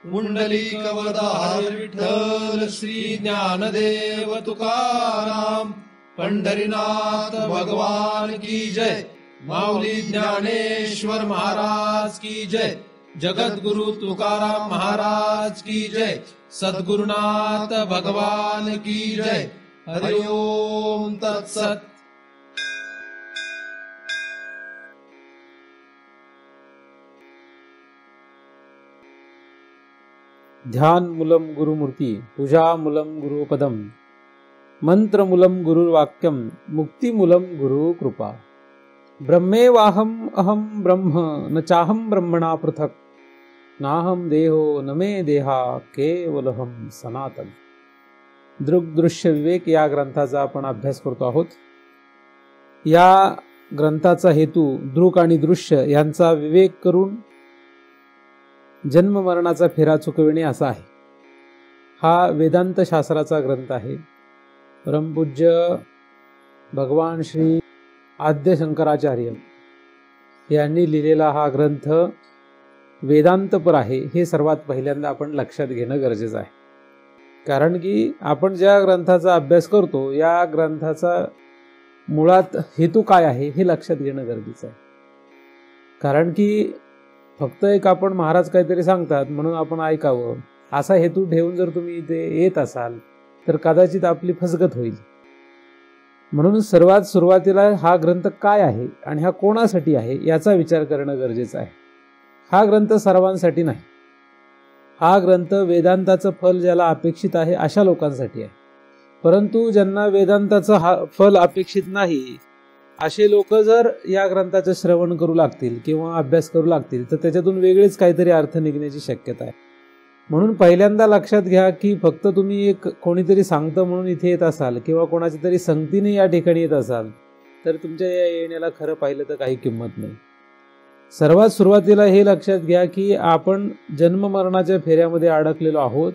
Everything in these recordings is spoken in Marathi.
पुंडलिकवरदार विठ्ठल श्री ज्ञानदेव तुकाराम पंढरीनाथ भगवान की जय। माऊली ज्ञानेश्वर महाराज की जय। जगद्गुरु तुकाराम महाराज की जय। सद्गुरुनाथ भगवान की जय। हरि ओम तत्सत। ध्यान मूलम गुरुमूर्ती, पूजा मूलम गुरुपदम, मंत्र मूलम गुरुवाक्यम, मुक्ति मूलम गुरु कृपा। ब्रह्मेवाहम अहम ब्रह्म न चाहम ब्रह्मणा पृथक, नाहम देहो न मे देहा केवलहम सनातन। दृग दृश्य विवेक या ग्रंथाचा आपण अभ्यास करतो आहोत। या ग्रंथाचा हेतू दृक आणि दृश्य यांचा विवेक करून जन्म मरणाचा फेरा चुकविणे असा आहे। हा वेदांत शास्त्राचा ग्रंथ आहे। परमपूज्य भगवान श्री आद्य शंकराचार्य यांनी लिहिलेला हा ग्रंथ वेदांतपर आहे, हे सर्वात पहिल्यांदा आपण लक्षात घेणं गरजेचं आहे। कारण की आपण ज्या ग्रंथाचा अभ्यास करतो या ग्रंथाचा मुळात हेतू काय आहे हे लक्षात घेणं गरजेचं आहे। कारण की फक्त एक आपण महाराज काहीतरी सांगतात म्हणून आपण ऐकावं असा हेतू ठेवून जर तुम्ही इथे येत असाल तर कदाचित आपली फसगत होईल। म्हणून सर्वात सुरुवातीला हा ग्रंथ काय आहे आणि हा कोणासाठी आहे याचा विचार करणं गरजेचं आहे। हा ग्रंथ सर्वांसाठी नाही। हा ग्रंथ वेदांताचं फल ज्याला अपेक्षित आहे अशा लोकांसाठी आहे। परंतु ज्यांना वेदांताचं फल अपेक्षित नाही असे लोक जर या ग्रंथाचं श्रवण करू लागतील किंवा अभ्यास करू लागतील तर त्याच्यातून वेगळेच काहीतरी अर्थ निघण्याची शक्यता आहे। म्हणून पहिल्यांदा लक्षात घ्या की फक्त तुम्ही एक कोणीतरी सांगतं म्हणून इथे येत असाल किंवा कोणाच्या तरी संगतीने या ठिकाणी येत असाल तर तुमच्या या येण्याला खरं पाहिलं तर काही किंमत नाही। सर्वात सुरुवातीला हे लक्षात घ्या की आपण जन्म मरणाच्या फेऱ्यामध्ये अडकलेलो आहोत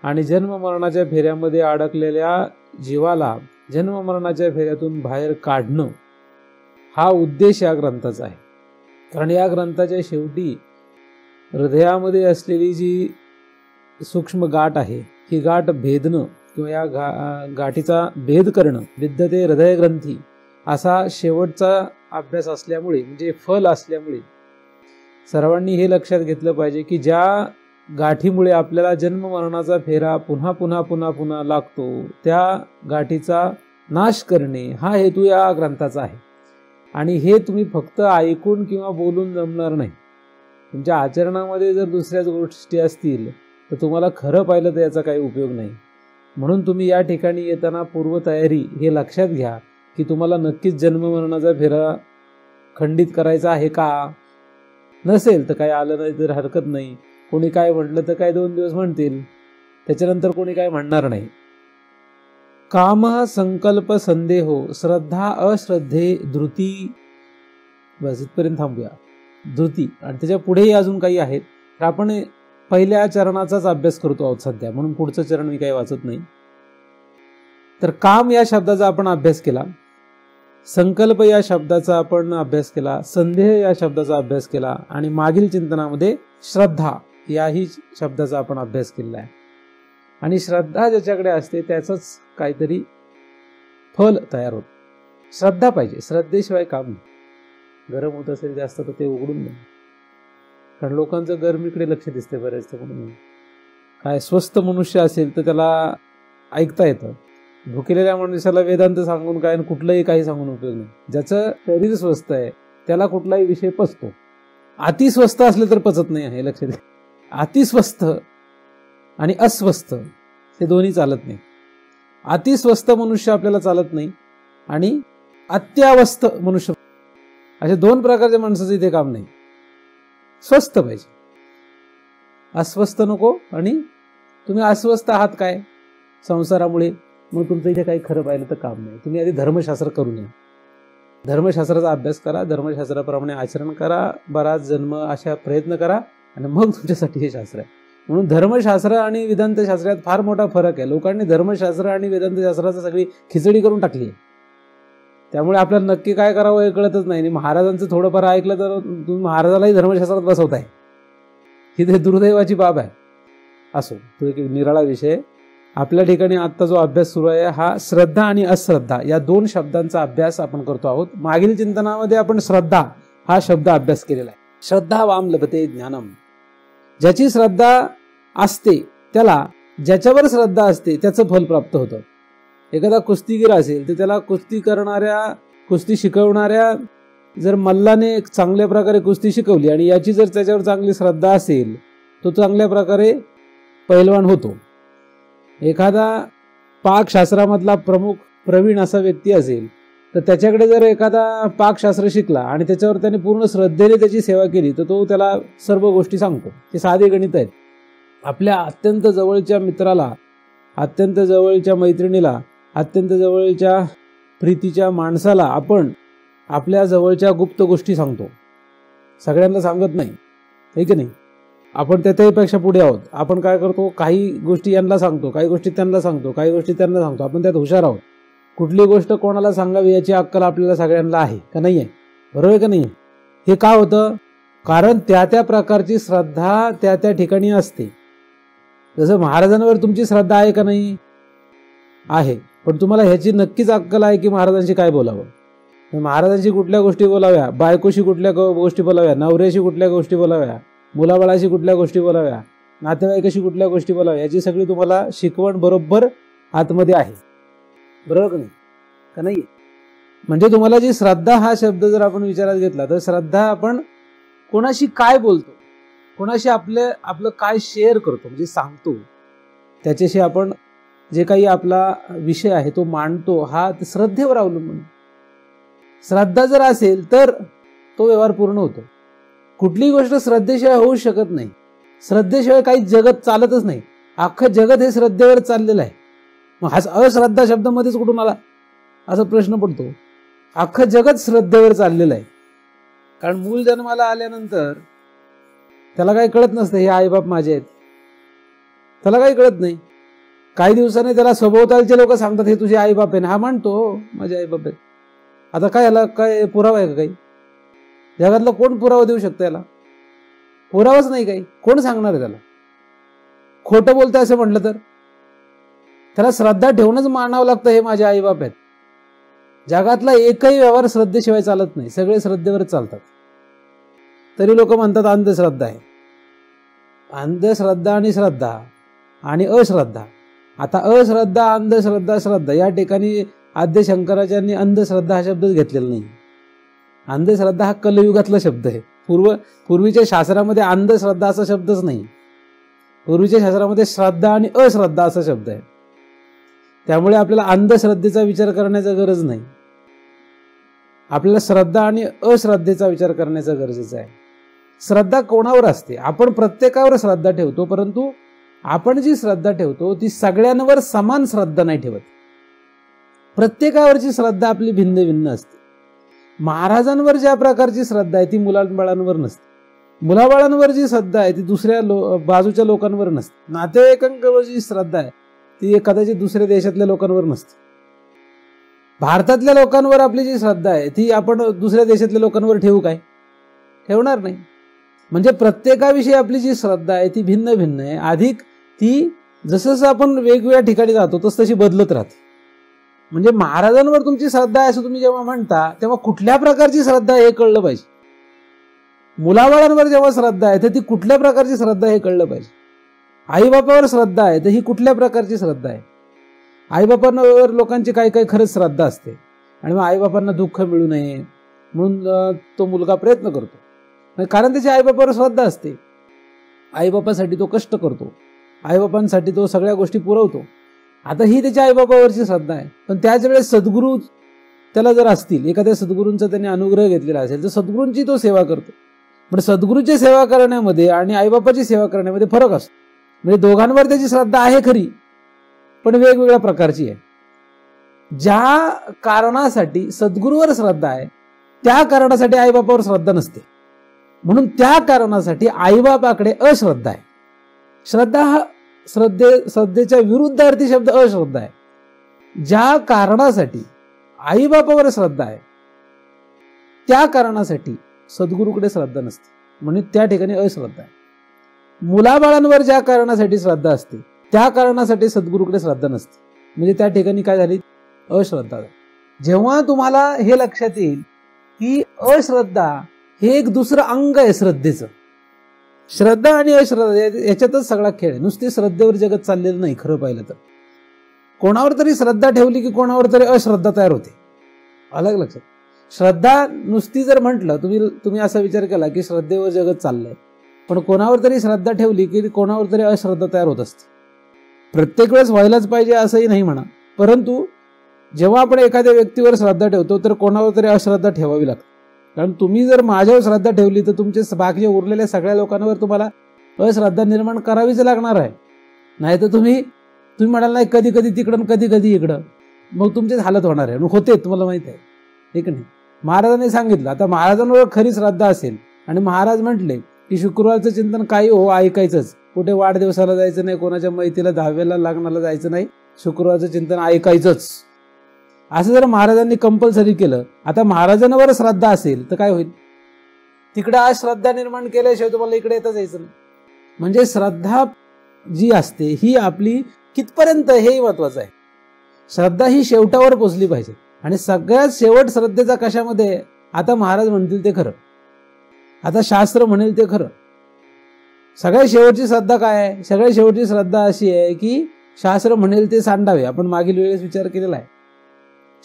आणि जन्म मरणाच्या फेऱ्यामध्ये अडकलेल्या जीवाला जन्म मरणाच्या फेऱ्यातून बाहेर काढणं हा उद्देश या ग्रंथाचा आहे। कारण या ग्रंथाच्या शेवटी हृदयामध्ये असलेली जी सूक्ष्म गाठ आहे ही गाठ भेदणं किंवा या गाठीचा भेद करणं विद्यते हृदय ग्रंथी असा शेवटचा अभ्यास असल्यामुळे म्हणजे फल असल्यामुळे सर्वांनी हे लक्षात घेतलं पाहिजे की ज्या गाठीमुळे आपल्याला जन्म मरणाचा फेरा पुन्हा पुन्हा पुन्हा पुन्हा लागतो त्या गाठीचा नाश करणे हा हेतू या ग्रंथाचा आहे। आणि हे तुम्ही फक्त ऐकून किंवा बोलून जमणार नाही। तुमच्या आचरणामध्ये जर दुसऱ्याच गोष्टी असतील तर तुम्हाला खरं पाहिलं तर याचा काही उपयोग नाही। म्हणून तुम्ही या ठिकाणी येताना पूर्वतयारी हे लक्षात घ्या की तुम्हाला नक्कीच जन्म मरणाचा फेरा खंडित करायचा आहे का? नसेल तर काय आलं नाही तर हरकत नाही। कोणी काय म्हटलं तर काय 2 दिवस म्हणतील, त्याच्यानंतर कोणी काय म्हणणार नाही। काम संकल्प संदेहो श्रद्धा अश्रद्धे धृती, बस इथपर्यंत थांबूया। धृती आणि त्याच्या पुढेही अजून काही आहेत तर आपण पहिल्या चरणाचाच अभ्यास करतो आहोत सध्या, म्हणून पुढचं चरण मी काही वाचत नाही। तर काम या शब्दाचा आपण अभ्यास केला, संकल्प या शब्दाचा आपण अभ्यास केला, संदेह या शब्दाचा अभ्यास केला आणि मागील चिंतनामध्ये श्रद्धा याही शब्दाचा आपण अभ्यास केला आहे। आणि श्रद्धा ज्याच्याकडे असते त्याचंच काहीतरी फल तयार होत। श्रद्धा पाहिजे, श्रद्धेशिवाय काम नाही। गरम होत असेल जास्त तर ते उघडून नाही, कारण लोकांचं गरमीकडे लक्ष दिसते बरेच। म्हणून काय स्वस्थ मनुष्य असेल तर त्याला ऐकता येतं, भुकेलेल्या मनुष्याला वेदांत सांगून काय कुठलंही काही सांगून उपयोग नाही। ज्याचं शरीर स्वस्थ आहे त्याला कुठलाही विषय पचतो। अतिस्वस्थ असले तर पचत नाही, हे लक्षात घ्या। अतिस्वस्थ आणि अस्वस्थ हे दोन्ही चालत नाही। अतिस्वस्थ मनुष्य आपल्याला चालत नाही आणि अत्यावस्थ मनुष्य, असे 2 प्रकारच्या माणसाचं इथे काम नाही। स्वस्थ पाहिजे, अस्वस्थ नको। आणि तुम्ही अस्वस्थ आहात काय संसारामुळे, मग तुमचं इथे काही खरं पाहिलं तर काम नाही। तुम्ही आधी धर्मशास्त्र करून या, धर्मशास्त्राचा अभ्यास करा, धर्मशास्त्राप्रमाणे आचरण करा, बराच जन्म अशा प्रयत्न करा आणि मग तुमच्यासाठी हे शास्त्र आहे। म्हणून धर्मशास्त्र आणि वेदांतशास्त्रात फार मोठा फरक आहे। लोकांनी धर्मशास्त्र आणि वेदांतशास्त्राची सगळी खिचडी करून टाकली आहे। त्यामुळे आपल्याला नक्की काय करावं हे कळतच नाही। महाराजांचं थोडंफार ऐकलं तर तुम्ही महाराजालाही धर्मशास्त्रात बसवताय, ही ते दुर्दैवाची बाब आहे। असो, तो एक निराळा विषय. आपल्या ठिकाणी आत्ता जो अभ्यास सुरू आहे हा श्रद्धा आणि अश्रद्धा या दोन शब्दांचा अभ्यास आपण करतो आहोत. मागील चिंतनामध्ये आपण श्रद्धा हा शब्द अभ्यास केलेला आहे. श्रद्धा वाम लभते ज्ञानम. ज्याची श्रद्धा असते त्याला, ज्याच्यावर श्रद्धा असते त्याचं फल प्राप्त होतं. एखादा कुस्तीगीर असेल तर त्याला कुस्ती करणाऱ्या, कुस्ती शिकवणाऱ्या जर मल्लाने चांगल्या प्रकारे कुस्ती शिकवली आणि याची जर त्याच्यावर चांगली श्रद्धा असेल तो चांगल्या प्रकारे पैलवान होतो. एखादा पाकशास्त्रामधला प्रमुख प्रवीण असा व्यक्ती असेल तर त्याच्याकडे जर एखादा पाकशास्त्र शिकला आणि त्याच्यावर त्याने पूर्ण श्रद्धेने त्याची सेवा केली तर तो त्याला सर्व गोष्टी सांगतो. हे साधे गणित आहेत. आपल्या अत्यंत जवळच्या मित्राला, अत्यंत जवळच्या मैत्रिणीला, अत्यंत जवळच्या प्रीतीच्या माणसाला आपण आपल्या जवळच्या गुप्त गोष्टी सांगतो. सगळ्यांना सांगत नाही, हे की नाही. आपण त्याच्यापेक्षा पुढे आहोत. आपण काय करतो, काही गोष्टी यांना सांगतो, काही गोष्टी त्यांना सांगतो, काही गोष्टी त्यांना सांगतो. आपण त्यात हुशार आहोत. कुठली गोष्ट कोणाला सांगावी याची अक्कल आपल्याला सगळ्यांना आहे का नाही आहे? बरोबर आहे का नाही? हे का होतं? कारण त्या त्या प्रकारची श्रद्धा त्या त्या ठिकाणी असते. जसं महाराजांवर तुमची श्रद्धा आहे का नाही? आहे. पण तुम्हाला ह्याची नक्कीच अक्कल आहे की महाराजांशी काय बोलावं, महाराजांशी कुठल्या गोष्टी बोलाव्या, बायकोशी कुठल्या गोष्टी बोलाव्या, नवऱ्याशी कुठल्या गोष्टी बोलाव्या, मुलाबाळाशी कुठल्या गोष्टी बोलाव्या, नातेवाईकाशी कुठल्या गोष्टी बोलाव्या, याची सगळी तुम्हाला शिकवण बरोबर आतमध्ये आहे. बरोबर का नाही? का नाही? म्हणजे तुम्हाला जी श्रद्धा हा शब्द जर आपण विचारात घेतला तर श्रद्धा आपण कोणाशी काय बोलतो, कोणाशी आपलं काय शेअर करतो म्हणजे सांगतो, त्याच्याशी आपण जे काही आपला विषय आहे तो मांडतो, हा श्रद्धेवर अवलंबून. श्रद्धा जर असेल तर तो व्यवहार पूर्ण होतो. कुठलीही गोष्ट श्रद्धेशिवाय होऊ शकत नाही. श्रद्धेशिवाय काही जगत चालतच नाही. अख्खं जगत हे श्रद्धेवर चाललेलं आहे. मग हा अश्रद्धा शब्दामध्येच कुठून आला असा प्रश्न पडतो. अख्खं जगत श्रद्धेवर चाललेलं आहे. कारण मूल जन्माला आल्यानंतर त्याला काही कळत नसतं हे आईबाप माझे आहेत, त्याला काही कळत नाही. काही दिवसांनी त्याला सभोवतालचे लोक सांगतात हे तुझे आईबाप आहे ना, हा म्हणतो माझे आईबाप आहेत. आता काय याला काय पुरावा आहे का? काही जगातला कोण पुरावा देऊ शकतो याला? पुरावाच नाही. काही कोण सांगणार आहे त्याला? खोटं बोलतं असं म्हटलं तर त्याला श्रद्धा ठेवूनच मानावं लागतं हे माझे आईबाप आहेत. जगातला एकही व्यवहार श्रद्धेशिवाय चालत नाही. सगळे श्रद्धेवरच चालतात. तरी लोक म्हणतात अंधश्रद्धा आहे. अंधश्रद्धा आणि श्रद्धा आणि अश्रद्धा. आता अश्रद्धा, अंधश्रद्धा, श्रद्धा या ठिकाणी आद्य शंकराचार्यांनी अंधश्रद्धा हा शब्दच घेतलेला नाही. अंधश्रद्धा हा कलयुगातला शब्द आहे. पूर्वीच्या शास्त्रामध्ये अंधश्रद्धा असा शब्दच नाही. पूर्वीच्या शास्त्रामध्ये श्रद्धा आणि अश्रद्धा असा शब्द आहे. त्यामुळे आपल्याला अंधश्रद्धेचा विचार करण्याचा गरज नाही. आपल्याला श्रद्धा आणि अश्रद्धेचा विचार करण्याचा गरजेचं आहे. श्रद्धा कोणावर असते? आपण प्रत्येकावर श्रद्धा ठेवतो, परंतु आपण जी श्रद्धा ठेवतो ती सगळ्यांवर समान श्रद्धा नाही ठेवत. प्रत्येकावरची श्रद्धा आपली भिन्न भिन्न असते. महाराजांवर ज्या प्रकारची श्रद्धा आहे ती मुलाबाळांवर नसते. मुलाबाळांवर जी श्रद्धा आहे ती दुसऱ्या बाजूच्या लोकांवर नसते. नातेवाईकांवर जी श्रद्धा आहे ती कदाचित दुसऱ्या देशातल्या लोकांवर नसते. भारतातल्या लोकांवर आपली जी श्रद्धा आहे ती आपण दुसऱ्या देशातल्या लोकांवर ठेवू काय? ठेवणार नाही. म्हणजे प्रत्येकाविषयी आपली जी श्रद्धा आहे ती भिन्न भिन्न आहे. अधिक ती जसं आपण वेगवेगळ्या ठिकाणी जातो तशी बदलत राहते. म्हणजे महाराजांवर तुमची श्रद्धा आहे असं तुम्ही जेव्हा म्हणता तेव्हा कुठल्या प्रकारची श्रद्धा आहे हे कळलं पाहिजे. मुलाबाळांवर जेव्हा श्रद्धा आहे तर ती कुठल्या प्रकारची श्रद्धा हे कळलं पाहिजे. आईबापावर श्रद्धा आहे तर ही कुठल्या प्रकारची श्रद्धा आहे. आईबापांवर लोकांची काही काही खरंच श्रद्धा असते आणि मग आईबापांना दुःख मिळू नये म्हणून तो मुलगा प्रयत्न करतो, कारण त्याची आईबापावर श्रद्धा असते. आईबापासाठी तो कष्ट करतो, आईबापांसाठी तो सगळ्या गोष्टी पुरवतो. आता ही त्याच्या आईबापावरची श्रद्धा आहे. पण त्याच वेळेस सद्गुरू त्याला जर असतील, एखाद्या सद्गुरूंचा त्याने अनुग्रह घेतलेला असेल तर सद्गुरूंची तो सेवा करतो. म्हणजे सद्गुरूची सेवा करण्यामध्ये आणि आईबापाची सेवा करण्यामध्ये फरक असतो. म्हणजे दोघांवर त्याची श्रद्धा आहे खरी, पण वेगवेगळ्या प्रकारची आहे. ज्या कारणासाठी सद्गुरूवर श्रद्धा आहे त्या कारणासाठी आईबापावर श्रद्धा नसते. म्हणून त्या कारणासाठी आईबापाकडे अश्रद्धा आहे. श्रद्धा हा श्रद्धेच्या विरुद्धार्थी शब्द अश्रद्धा आहे. ज्या कारणासाठी आईबापावर श्रद्धा आहे त्या कारणासाठी सद्गुरूकडे श्रद्धा नसते, म्हणून त्या ठिकाणी अश्रद्धा आहे. मुलाबाळांवर ज्या कारणासाठी श्रद्धा असते त्या कारणासाठी सद्गुरूकडे श्रद्धा नसते. म्हणजे त्या ठिकाणी काय झाली? अश्रद्धा. जेव्हा तुम्हाला हे लक्षात येईल की अश्रद्धा हे एक दुसरं अंग आहे श्रद्धेचं. श्रद्धा आणि अश्रद्धा याच्यातच सगळा खेळ आहे. नुसती श्रद्धेवर जगत चाललेलं नाही. खरं पाहिलं तर कोणावर तरी श्रद्धा ठेवली की कोणावर तरी अश्रद्धा तयार होते. अलग लक्षात. श्रद्धा नुसती जर म्हटलं, तुम्ही असा विचार केला की श्रद्धेवर जगत चाललंय, पण कोणावर तरी श्रद्धा ठेवली की कोणावर तरी अश्रद्धा तयार होत असते. प्रत्येक वेळेस व्हायलाच पाहिजे असंही नाही म्हणा, परंतु जेव्हा आपण एखाद्या व्यक्तीवर श्रद्धा ठेवतो तर कोणावर तरी अश्रद्धा ठेवावी लागते. कारण तुम्ही जर माझ्यावर श्रद्धा ठेवली तर तुमचे बाकीच्या उरलेल्या सगळ्या लोकांवर तुम्हाला अश्रद्धा निर्माण करावीच लागणार आहे. नाही तर तुम्ही म्हणाल नाही कधी कधी तिकडं कधी कधी इकडं, मग तुमचीच हालत होणार आहे. होते, तुम्हाला माहित आहे ठीक नाही. महाराजांनी सांगितलं, आता महाराजांवर खरी श्रद्धा असेल आणि महाराज म्हटले की शुक्रवारचं चिंतन काही हो ऐकायचंच, कुठे वाढदिवसाला जायचं नाही, कोणाच्या मैतीला 10व्याला लग्नाला जायचं नाही, शुक्रवारचं चिंतन ऐकायचंच, असं जर महाराजांनी कंपल्सरी केलं. आता महाराजांवर श्रद्धा असेल तर काय होईल? तिकडे आज श्रद्धा निर्माण केल्याशिवाय तुम्हाला इकडे येताच यायचं नाही. म्हणजे श्रद्धा जी असते ही आपली कितपर्यंत, हेही महत्वाचं आहे. श्रद्धा ही शेवटावर पोचली पाहिजे. आणि सगळ्यात शेवट श्रद्धेचा कशामध्ये? आता महाराज म्हणतील ते खरं, आता शास्त्र म्हणेल ते खरं. सगळ्यात शेवटची श्रद्धा काय आहे? सगळ्यात शेवटची श्रद्धा अशी आहे की शास्त्र म्हणेल ते सांडावे. आपण मागील वेळेस विचार केलेला आहे.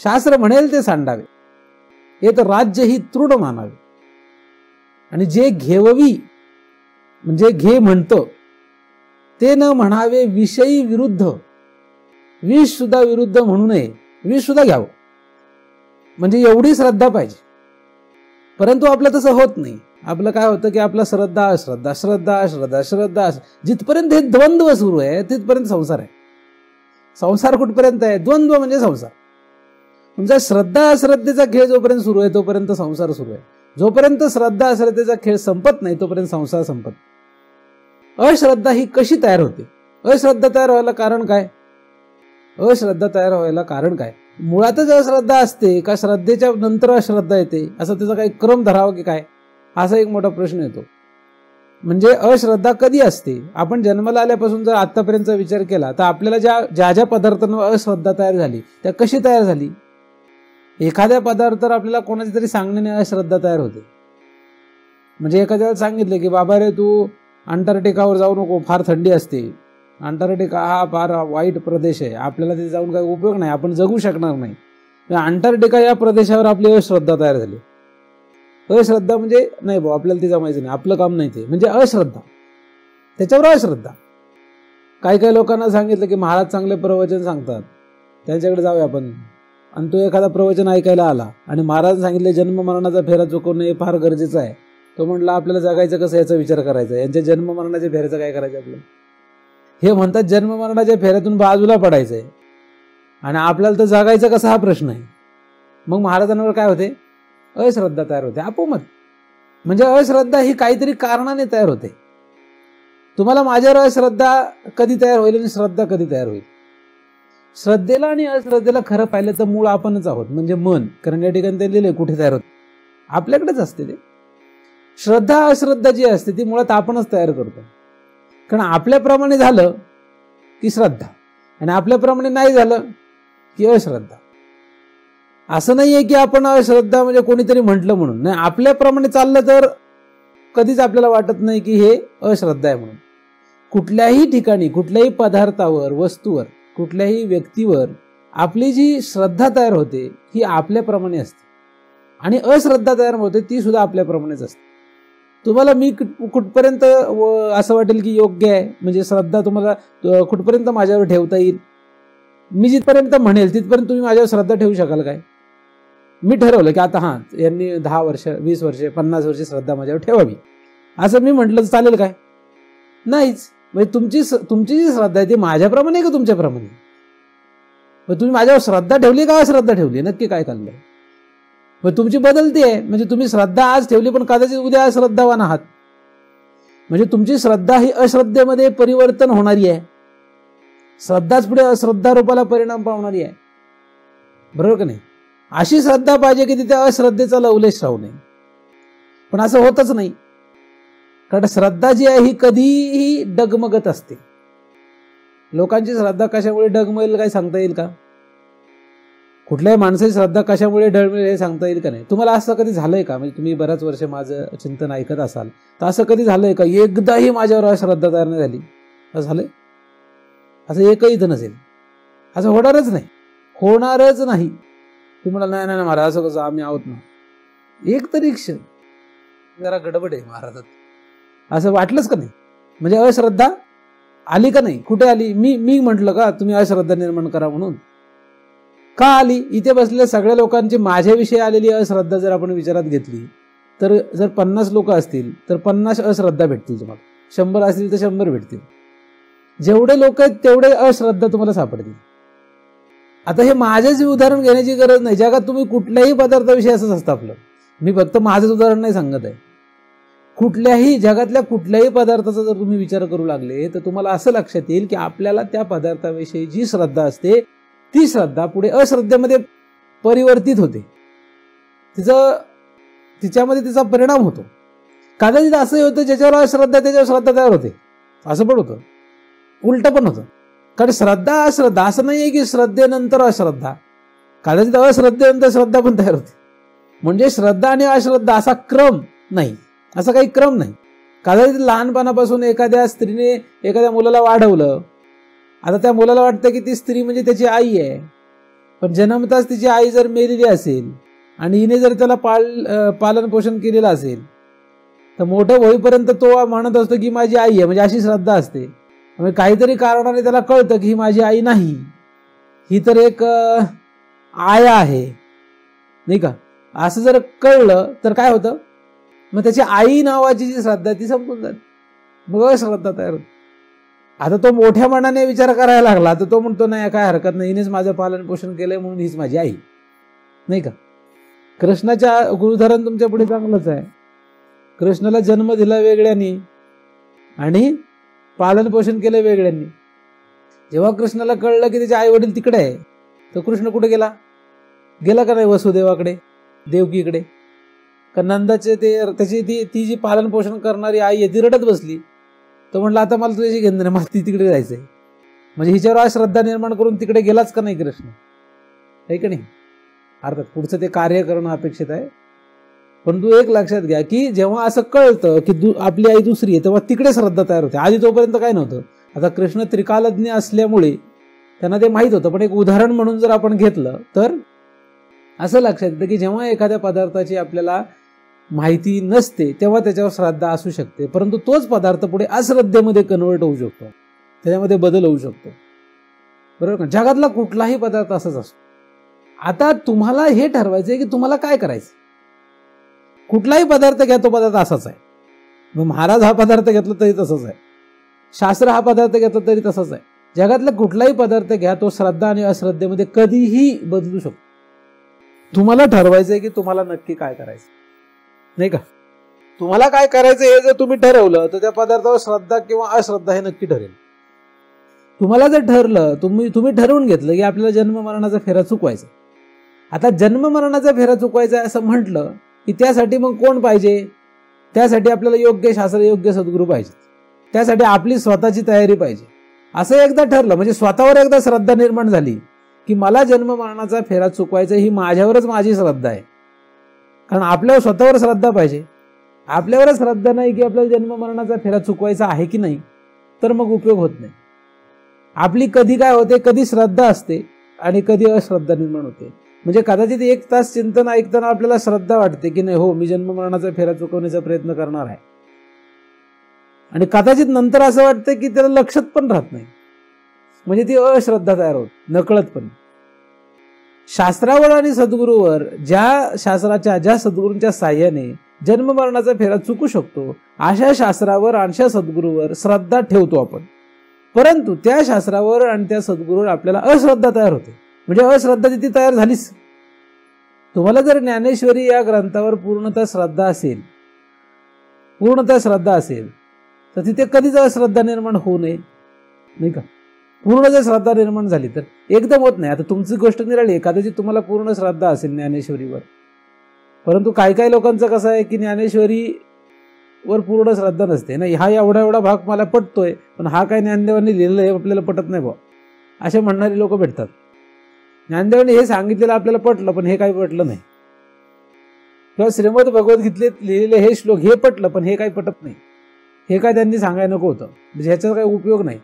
शास्त्र म्हणेल ते सांडावे, हे तर राज्य ही तृढ मानावे. आणि जे घेववी म्हणजे घे म्हणतं ते न म्हणावे विषयी विरुद्ध. विष सुद्धा विरुद्ध म्हणू नये, विष सुद्धा घ्यावं. म्हणजे एवढी श्रद्धा पाहिजे. परंतु आपलं तसं होत नाही. आपलं काय होतं की आपला श्रद्धा अश्रद्धा, श्रद्धा अश्रद्धा, श्रद्धा जिथपर्यंत हे द्वंद्व सुरू आहे तिथपर्यंत संसार आहे. संसार कुठपर्यंत आहे? द्वंद्व म्हणजे संसार. तुमचा श्रद्धा अश्रद्धेचा खेळ जोपर्यंत सुरू आहे तोपर्यंत संसार सुरू आहे. जोपर्यंत श्रद्धा अश्रद्धेचा खेळ संपत नाही तोपर्यंत संसार संपत. अश्रद्धा ही कशी तयार होते? अश्रद्धा तयार व्हायला कारण काय? अश्रद्धा तयार व्हायला कारण काय? मुळातच अश्रद्धा असते का श्रद्धेच्या नंतर अश्रद्धा येते? असं त्याचा काही क्रम धरावा की काय, असा एक मोठा प्रश्न येतो. म्हणजे अश्रद्धा कधी असते? आपण जन्माला आल्यापासून जर आतापर्यंतचा विचार केला तर आपल्याला ज्या ज्या पदार्थांवर अश्रद्धा तयार झाली त्या कशी तयार झाली? एखाद्या पदार्थावर आपल्याला कोणाच्या तरी सांगण्याने अश्रद्धा तयार होते. म्हणजे एखाद्याला सांगितले की बाबा रे तू अंटार्क्टिकावर जाऊ नको, फार थंडी असते, अंटार्क्टिका हा फार वाईट प्रदेश आहे, आपल्याला तिथे जाऊन काही उपयोग नाही, आपण जगू शकणार नाही. अंटार्क्टिका या प्रदेशावर आपली अश्रद्धा तयार झाली. अश्रद्धा म्हणजे नाही भाऊ आपल्याला ते जमायचं नाही, आपलं काम नाही ते, म्हणजे अश्रद्धा. त्याच्यावर अश्रद्धा. काही काही लोकांना सांगितलं की महाराज चांगले प्रवचन सांगतात, त्यांच्याकडे जाऊया आपण. आणि तो एखादा प्रवचन ऐकायला आला आणि महाराज सांगितले जन्म मरणाचा फेरा चुकवणं हे फार गरजेचं आहे. तो म्हटला आपल्याला जगायचं कसं याचा विचार करायचा, यांच्या जन्म मरणाच्या फेऱ्याचं काय करायचं आपल्याला? हे म्हणतात जन्म मरणाच्या फेऱ्यातून बाजूला पडायचंय आणि आपल्याला तर जगायचं कसं हा प्रश्न आहे. मग महाराजांवर काय होते? अश्रद्धा तयार होते आपोमत. म्हणजे अश्रद्धा ही काहीतरी कारणाने तयार होते. तुम्हाला माझ्यावर अश्रद्धा कधी तयार होईल आणि श्रद्धा कधी तयार होईल? श्रद्धेला आणि अश्रद्धेला खरं पाहिलं तर मूळ आपणच आहोत, म्हणजे मन. कारण या ठिकाणी ते लिहिले कुठे तयार होते? आपल्याकडेच असते ते. श्रद्धा अश्रद्धा जी असते ती मुळात आपणच तयार करतो. कारण आपल्याप्रमाणे झालं की श्रद्धा आणि आपल्याप्रमाणे नाही झालं की अश्रद्धा. असं नाहीये की आपण अश्रद्धा म्हणजे कोणीतरी म्हटलं म्हणून, नाही, आपल्याप्रमाणे चाललं तर कधीच आपल्याला वाटत नाही की हे अश्रद्धा आहे म्हणून. कुठल्याही ठिकाणी, कुठल्याही पदार्थावर, वस्तूवर, कुठल्याही व्यक्तीवर आपली जी श्रद्धा तयार होते ही आपल्याप्रमाणे असते आणि अश्रद्धा तयार होते ती सुद्धा आपल्याप्रमाणेच असते. तुम्हाला मी कुठपर्यंत असं वाटेल की योग्य आहे, म्हणजे श्रद्धा तुम्हाला कुठपर्यंत माझ्यावर ठेवता येईल? मी जिथपर्यंत म्हणेल तिथपर्यंत तुम्ही माझ्यावर श्रद्धा ठेवू शकाल काय? मी ठरवलं की आता हां यांनी 10 वर्ष, 20 वर्ष, 50 वर्ष श्रद्धा माझ्यावर ठेवावी, असं मी म्हटलं चालेल काय? नाहीच. म्हणजे तुमची जी श्रद्धा आहे ती माझ्याप्रमाणे का तुमच्याप्रमाणे? मग तुम्ही माझ्यावर श्रद्धा ठेवली का अश्रद्धा ठेवली? नक्की काय चाललंय? मग तुमची बदलती आहे. म्हणजे तुम्ही श्रद्धा आज ठेवली पण कदाचित उद्या अश्रद्धावान आहात. म्हणजे तुमची श्रद्धा ही अश्रद्धेमध्ये परिवर्तन होणारी आहे. श्रद्धाच पुढे अश्रद्धा रूपाला परिणाम पावणारी आहे. बरोबर का नाही? अशी श्रद्धा पाहिजे की तिथे अश्रद्धेचा लवलेश राहू नये. पण असं होतच नाही. कारण श्रद्धा जी आहे ही कधीही डगमगत असते. लोकांची श्रद्धा कशामुळे डगमगेल काय सांगता येईल का? कुठल्याही माणसाची श्रद्धा कशामुळे डगमगेल हे सांगता येईल का नाही? तुम्हाला असं कधी झालंय का? म्हणजे तुम्ही बऱ्याच वर्ष माझं चिंतन ऐकत असाल तर असं कधी झालंय का एकदाही माझ्यावर अश्रद्धा तयार नाही झाली? असं झालंय? असं एकही इथं नसेल. असं होणारच नाही, होणारच नाही. तुम्हाला नाही नाही महाराज असं कसं, आम्ही आहोत ना. एक तरी क्षण जरा गडबड आहे महाराजात, असं वाटलंच का नाही? म्हणजे अश्रद्धा आली का नाही? कुठे आली? मी म्हटलं का तुम्ही अश्रद्धा निर्माण करा म्हणून? का आली? इथे बसलेल्या सगळ्या लोकांची माझ्याविषयी आलेली अश्रद्धा जर आपण विचारात घेतली तर जर 50 लोक असतील तर 50 अश्रद्धा भेटतील तुम्हाला, 100 असतील तर 100 भेटतील. जेवढे लोक आहेत तेवढे अश्रद्धा तुम्हाला सापडतील. आता हे माझेच उदाहरण घेण्याची गरज नाही. जगात तुम्ही कुठल्याही पदार्थाविषयी असंच असतं आपलं. मी फक्त माझंच उदाहरण नाही सांगत आहे. कुठल्याही जगातल्या कुठल्याही पदार्थाचा जर तुम्ही विचार करू लागले तर तुम्हाला असं लक्षात येईल की आपल्याला त्या पदार्थाविषयी जी श्रद्धा असते ती श्रद्धा पुढे अश्रद्धेमध्ये परिवर्तित होते. तिच्यामध्ये तिचा परिणाम होतो. कदाचित असंही होतं ज्याच्यावर अश्रद्धा त्याच्यावर श्रद्धा तयार होते, असं पण होतं. उलट पण होतं. कारण श्रद्धा अश्रद्धा असं नाहीये की श्रद्धेनंतर अश्रद्धा, कदाचित अश्रद्धेनंतर श्रद्धा पण तयार होते. म्हणजे श्रद्धा आणि अश्रद्धा असा क्रम नाही, असा काही क्रम नाही. कदाचित लहानपणापासून एखाद्या स्त्रीने एखाद्या मुलाला वाढवलं. आता त्या मुलाला वाटतं की ती स्त्री म्हणजे त्याची आई आहे, पण जन्मताच तिची आई जर मेलेली असेल आणि हिने जर त्याला पालन पोषण केलेलं असेल तर मोठं होईपर्यंत तो म्हणत असतो की माझी आई आहे, म्हणजे अशी श्रद्धा असते. म्हणजे काहीतरी कारणाने त्याला कळतं की ही माझी आई नाही, ही तर एक आया आहे, नाही का? असं जर कळलं तर काय होतं, मग त्याची आई नावाची जी श्रद्धा ती संपून जाते, मग अश्रद्धा तयार होते. आता तो मोठ्या मनाने विचार करायला लागला तर तो म्हणतो नाही काय हरकत नाही, हिनेच माझं पालन पोषण केलंय म्हणून हीच माझी आई, नाही का? कृष्णाच्या उदाहरण तुमच्या पुढे चांगलंच आहे. कृष्णाला जन्म दिला वेगळ्यांनी आणि पालन पोषण केलं वेगळ्यांनी. जेव्हा कृष्णाला कळलं की त्याचे आई वडील तिकडे आहे तर कृष्ण कुठे गेला? गेला का नाही वसुदेवाकडे, देवकीकडे? का नंदाचे त्याची ती जी पालन पोषण करणारी आई आहे ती रडत बसली. तो म्हणला आता मला तुझ्याशी घेणं नाही, मला ती तिकडे जायचंय. म्हणजे हिच्यावर अश्रद्धा निर्माण करून तिकडे गेलाच का नाही कृष्ण? आहे का नाही? अर्थात पुढचं ते कार्य करणं अपेक्षित आहे. पण तू एक लक्षात घ्या की जेव्हा असं कळतं की आपली आई दुसरी आहे तेव्हा तिकडे श्रद्धा तयार होते. आधी तोपर्यंत काय नव्हतं. आता कृष्ण त्रिकालज्ञ असल्यामुळे त्यांना ते माहीत होतं. पण एक उदाहरण म्हणून जर आपण घेतलं तर असं लक्षात येतं की जेव्हा एखाद्या पदार्थाची आपल्याला माहिती नसते तेव्हा त्याच्यावर श्रद्धा असू शकते, परंतु तोच पदार्थ पुढे अश्रद्धेमध्ये कन्वर्ट होऊ शकतो, त्याच्यामध्ये बदल होऊ शकतो. बरोबर? जगातला कुठलाही पदार्थ असाच असतो. आता तुम्हाला हे ठरवायचं की तुम्हाला काय करायचं. कुठलाही पदार्थ घ्या, तो पदार्थ असाच आहे. मग महाराज हा पदार्थ घेतला तरी तसाच आहे, शास्त्र हा पदार्थ घेतला तरी तसाच आहे. जगातला कुठलाही पदार्थ घ्या, तो श्रद्धा आणि अश्रद्धेमध्ये कधीही बदलू शकतो. तुम्हाला ठरवायचंय की तुम्हाला नक्की काय करायचं, नाही का? तुम्हाला काय करायचं हे जर तुम्ही ठरवलं तर त्या पदार्थावर श्रद्धा किंवा अश्रद्धा हे नक्की ठरेल. तुम्हाला जर ठरलं, तुम्ही ठरवून घेतलं की आपल्याला जन्म मरणाचा फेरा चुकवायचा. आता जन्म मरणाचा फेरा चुकवायचा असं म्हटलं की त्यासाठी मग कोण पाहिजे? त्यासाठी आपल्याला योग्य शास्त्र, योग्य सद्गुरू पाहिजे. त्यासाठी आपली स्वतःची तयारी पाहिजे. असं एकदा ठरलं म्हणजे स्वतःवर एकदा श्रद्धा निर्माण झाली की मला जन्म मरणाचा फेरा चुकवायचा, ही माझ्यावरच माझी श्रद्धा आहे. कारण आपल्यावर स्वतःवर श्रद्धा पाहिजे. आपल्यावरच श्रद्धा नाही की आपल्याला जन्म मरणाचा फेरा चुकवायचा आहे की नाही, तर मग उपयोग होत नाही. आपली कधी काय होते, कधी श्रद्धा असते आणि कधी अश्रद्धा निर्माण होते. म्हणजे कदाचित 1 तास चिंतन ऐकताना आपल्याला श्रद्धा वाटते की नाही हो मी जन्म मरणाचा फेरा चुकवण्याचा प्रयत्न करणार आहे, आणि कदाचित नंतर असं वाटतं की त्याला लक्षात पण राहत नाही. म्हणजे ती अश्रद्धा तयार होत नकळतपणे. शास्त्रावर आणि सद्गुरूवर ज्या सद्गुरूंच्या साह्याने जन्म मरणाचा फेरा चुकू शकतो अशा शास्त्रावर आणि अशा सद्गुरूवर श्रद्धा ठेवतो आपण. परंतु त्या शास्त्रावर आणि त्या सद्गुरूवर आपल्याला अश्रद्धा तयार होते. म्हणजे अश्रद्धा तिथे तयार झालीच. तुम्हाला जर ज्ञानेश्वरी या ग्रंथावर पूर्णतः श्रद्धा असेल तर तिथे कधीच अश्रद्धा निर्माण होऊ नये, नाही का? पूर्ण जर श्रद्धा निर्माण झाली तर एकदम होत नाही. आता तुमची गोष्ट निराळी आहे, कदाचित तुम्हाला पूर्ण श्रद्धा असेल ज्ञानेश्वरीवर, परंतु काही लोकांचं कसं आहे की ज्ञानेश्वरी वर पूर्ण श्रद्धा नसते ना, हा एवढा एवढा भाग मला पटतोय पण हा काय ज्ञानदेवांनी लिहिलेलं आहे आपल्याला पटत नाही बा, असे म्हणणारी लोक भेटतात. ज्ञानदेवांनी हे सांगितलेलं आपल्याला पटलं पण हे काही पटलं नाही, किंवा श्रीमद भगवद्गीतेत लिहिलेले हे श्लोक हे पटलं पण हे काही पटत नाही, हे काय त्यांनी सांगायला नको होतं, म्हणजे ह्याचा काही उपयोग नाही.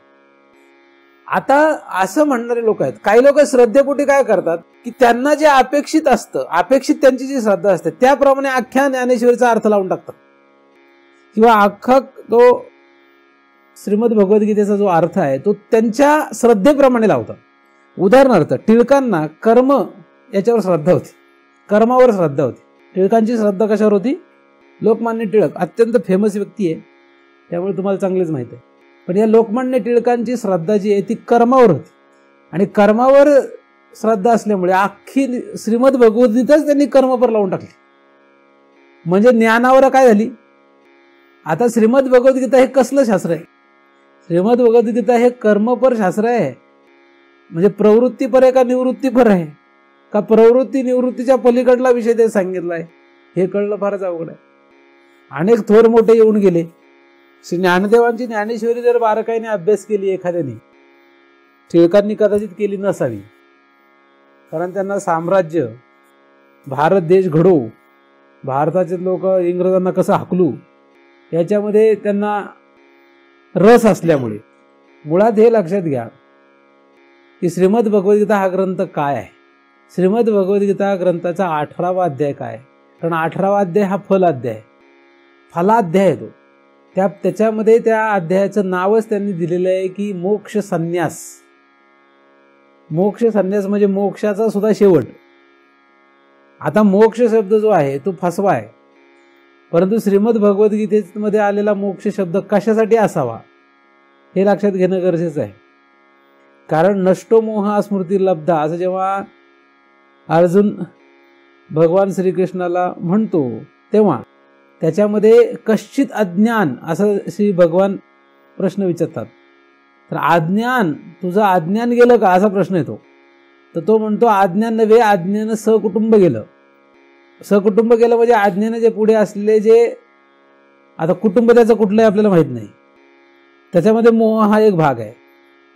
आता असं म्हणणारे लोक आहेत. काही लोक श्रद्धेपोटी काय करतात की त्यांना जे अपेक्षित असतं, अपेक्षित त्यांची जी श्रद्धा असते त्याप्रमाणे अख्ख्या ज्ञानेश्वरीचा अर्थ लावून टाकतात, किंवा अख्खा तो श्रीमद भगवद्गीतेचा जो अर्थ आहे तो त्यांच्या श्रद्धेप्रमाणे लावतात. उदाहरणार्थ टिळकांना कर्म याच्यावर श्रद्धा होती, कर्मावर श्रद्धा होती. टिळकांची श्रद्धा कशावर होती? लोकमान्य टिळक अत्यंत फेमस व्यक्ती आहे त्यामुळे तुम्हाला चांगलीच माहिती आहे, पण या लोकमान्य टिळकांची श्रद्धा जी आहे ती कर्मावर होती, आणि कर्मावर श्रद्धा असल्यामुळे अख्खी श्रीमद भगवद्गीताच त्यांनी कर्मपर लावून टाकली. म्हणजे ज्ञानावर काय झाली? आता श्रीमद भगवद्गीता हे कसलं शास्त्र आहे? श्रीमद भगवद्गीता हे कर्मपर शास्त्र आहे. म्हणजे प्रवृत्तीपर आहे का निवृत्तीपर आहे, का प्रवृत्ती निवृत्तीच्या पलीकडला विषय ते सांगितला आहे, हे कळलं फारच अवघड आहे. अनेक थोर मोठे येऊन गेले. श्री ज्ञानदेवांची ज्ञानेश्वरी जर बारकाईने अभ्यास केली एखाद्याने, टिळकांनी कदाचित केली नसावी, कारण त्यांना साम्राज्य, भारत देश घडवू, भारताचे लोक इंग्रजांना कसं हाकलू याच्यामध्ये त्यांना रस असल्यामुळे. मुळात हे लक्षात घ्या की श्रीमद भगवद्गीता हा ग्रंथ काय आहे. श्रीमद भगवद्गीता ग्रंथाचा 18वा अध्याय काय आहे? कारण 18वा अध्याय हा फलाध्याय, फलाध्याय आहे तो. त्याच्यामध्ये त्या अध्यायाचं नावच त्यांनी दिलेलं आहे की मोक्ष संन्यास. मोक्ष संन्यास म्हणजे मोक्षाचा सुद्धा शेवट. आता मोक्ष शब्द जो आहे तो फसवा आहे, परंतु श्रीमद भगवद्गीतेमध्ये आलेला मोक्ष शब्द कशासाठी असावा हे लक्षात घेणं गरजेचं आहे. कारण नष्टो मोह स्मृती लब्धा असं जेव्हा अर्जुन भगवान श्रीकृष्णाला म्हणतो तेव्हा त्याच्यामध्ये कश्चित अज्ञान असं श्री भगवान प्रश्न विचारतात. तर अज्ञान, तुझं अज्ञान गेलं का असा प्रश्न येतो. तर तो म्हणतो अज्ञान नव्हे, आज्ञेनं सकुटुंब गेलं. सकुटुंब गेलं म्हणजे आज्ञेनं जे पुढे असलेले जे, आता कुटुंब त्याचं कुठलंही आपल्याला माहित नाही, त्याच्यामध्ये मोह हा एक भाग आहे.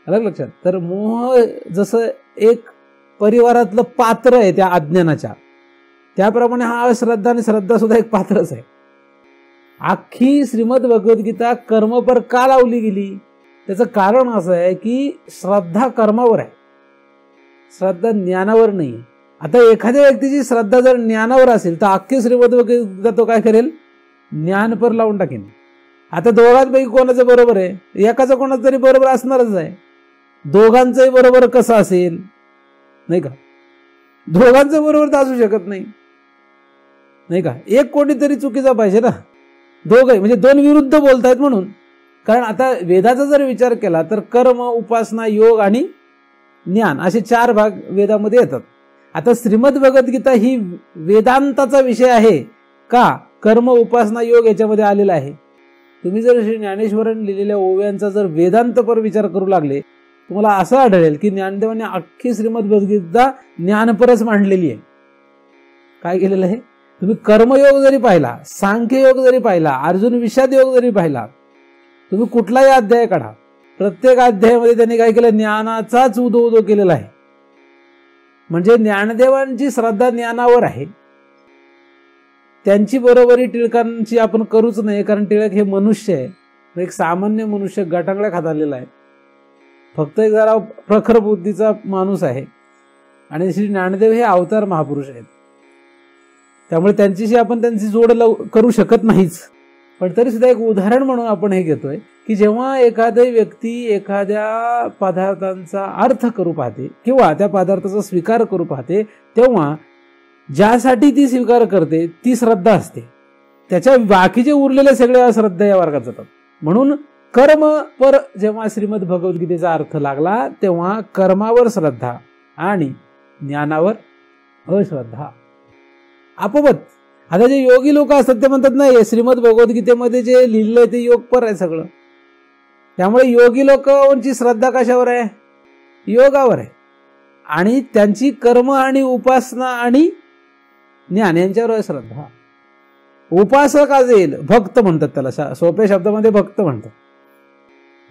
अलग लक्षात. तर मोह जसं एक परिवारातलं पात्र आहे त्या अज्ञानाच्या, त्याप्रमाणे हा अश्रद्धा आणि श्रद्धा सुद्धा एक पात्रच आहे. अख्खी श्रीमद भगवद्गीता कर्मपर का लावली गेली? त्याचं कारण असं आहे की श्रद्धा कर्मावर आहे, श्रद्धा ज्ञानावर नाही. आता एखाद्या व्यक्तीची श्रद्धा जर ज्ञानावर असेल तर अख्खी श्रीमद भगवद्गीता तो काय करेल? ज्ञानपर लावून टाकेल. आता दोघांपैकी कोणाचं बरोबर आहे? एकाचं कोणाचं तरी बरोबर असणारच आहे. दोघांचंही बरोबर कसं असेल? नाही का? दोघांचं बरोबर तर असू शकत नाही, नाही का? एक कोणीतरी चुकीचा पाहिजे ना. दोघंही म्हणजे दोन विरुद्ध बोलतायत म्हणून. कारण आता वेदाचा जर विचार केला तर कर्म, उपासना, योग आणि ज्ञान असे 4 भाग वेदामध्ये येतात. आता श्रीमद भगवद्गीता ही वेदांताचा विषय आहे का कर्म, उपासना, योग याच्यामध्ये आलेला आहे? तुम्ही जर श्री ज्ञानेश्वरांनी लिहिलेल्या ओव्यांचा जर वेदांतपर विचार करू लागले, तुम्हाला असं आढळेल की ज्ञानदेवांनी अख्खी श्रीमद भगवद्गीता ज्ञानपरच मांडलेली आहे. काय केलेलं आहे? तुम्ही कर्मयोग जरी पाहिला, सांख्ययोग जरी पाहिला, अर्जुन विषाद योग जरी पाहिला, तुम्ही कुठलाही अध्याय काढा, प्रत्येक अध्यायामध्ये त्यांनी काय केलं? ज्ञानाचाच उदो केलेला आहे. म्हणजे ज्ञानदेवांची श्रद्धा ज्ञानावर आहे. त्यांची बरोबरी टिळकांची आपण करूच नाही, कारण टिळक हे मनुष्य आहे, एक सामान्य मनुष्य, गटांगळ्या खात आलेला आहे. फक्त एक जरा प्रखर बुद्धीचा माणूस आहे. आणि श्री ज्ञानदेव हे अवतार महापुरुष आहेत, त्यामुळे त्यांच्याशी आपण त्यांची जोड करू शकत नाहीच. पण तरी सुद्धा एक उदाहरण म्हणून आपण हे घेतोय की जेव्हा एखादी व्यक्ती एखाद्या पदार्थांचा अर्थ करू पाहते किंवा त्या पदार्थाचा स्वीकार करू पाहते, तेव्हा ज्यासाठी ती स्वीकार करते ती श्रद्धा असते. त्याच्या बाकीचे उरलेले सगळे अश्रद्धा या वर्गात जातात. म्हणून कर्म पर जेव्हा श्रीमद भगवद्गीतेचा अर्थ लागला तेव्हा कर्मावर श्रद्धा आणि ज्ञानावर अश्रद्धा आपोआप. आता जे योगी लोक असतात ते म्हणतात नाही, श्रीमद भगवद्गीतेमध्ये जे लिहिलंय ते योगपर आहे सगळं, त्यामुळे योगी लोकांची श्रद्धा कशावर आहे? योगावर आहे. आणि त्यांची कर्म आणि उपासना आणि ज्ञान यांच्यावर आहे श्रद्धा. उपासक असेल, भक्त म्हणतात त्याला, सोप्या शब्दामध्ये भक्त म्हणतात.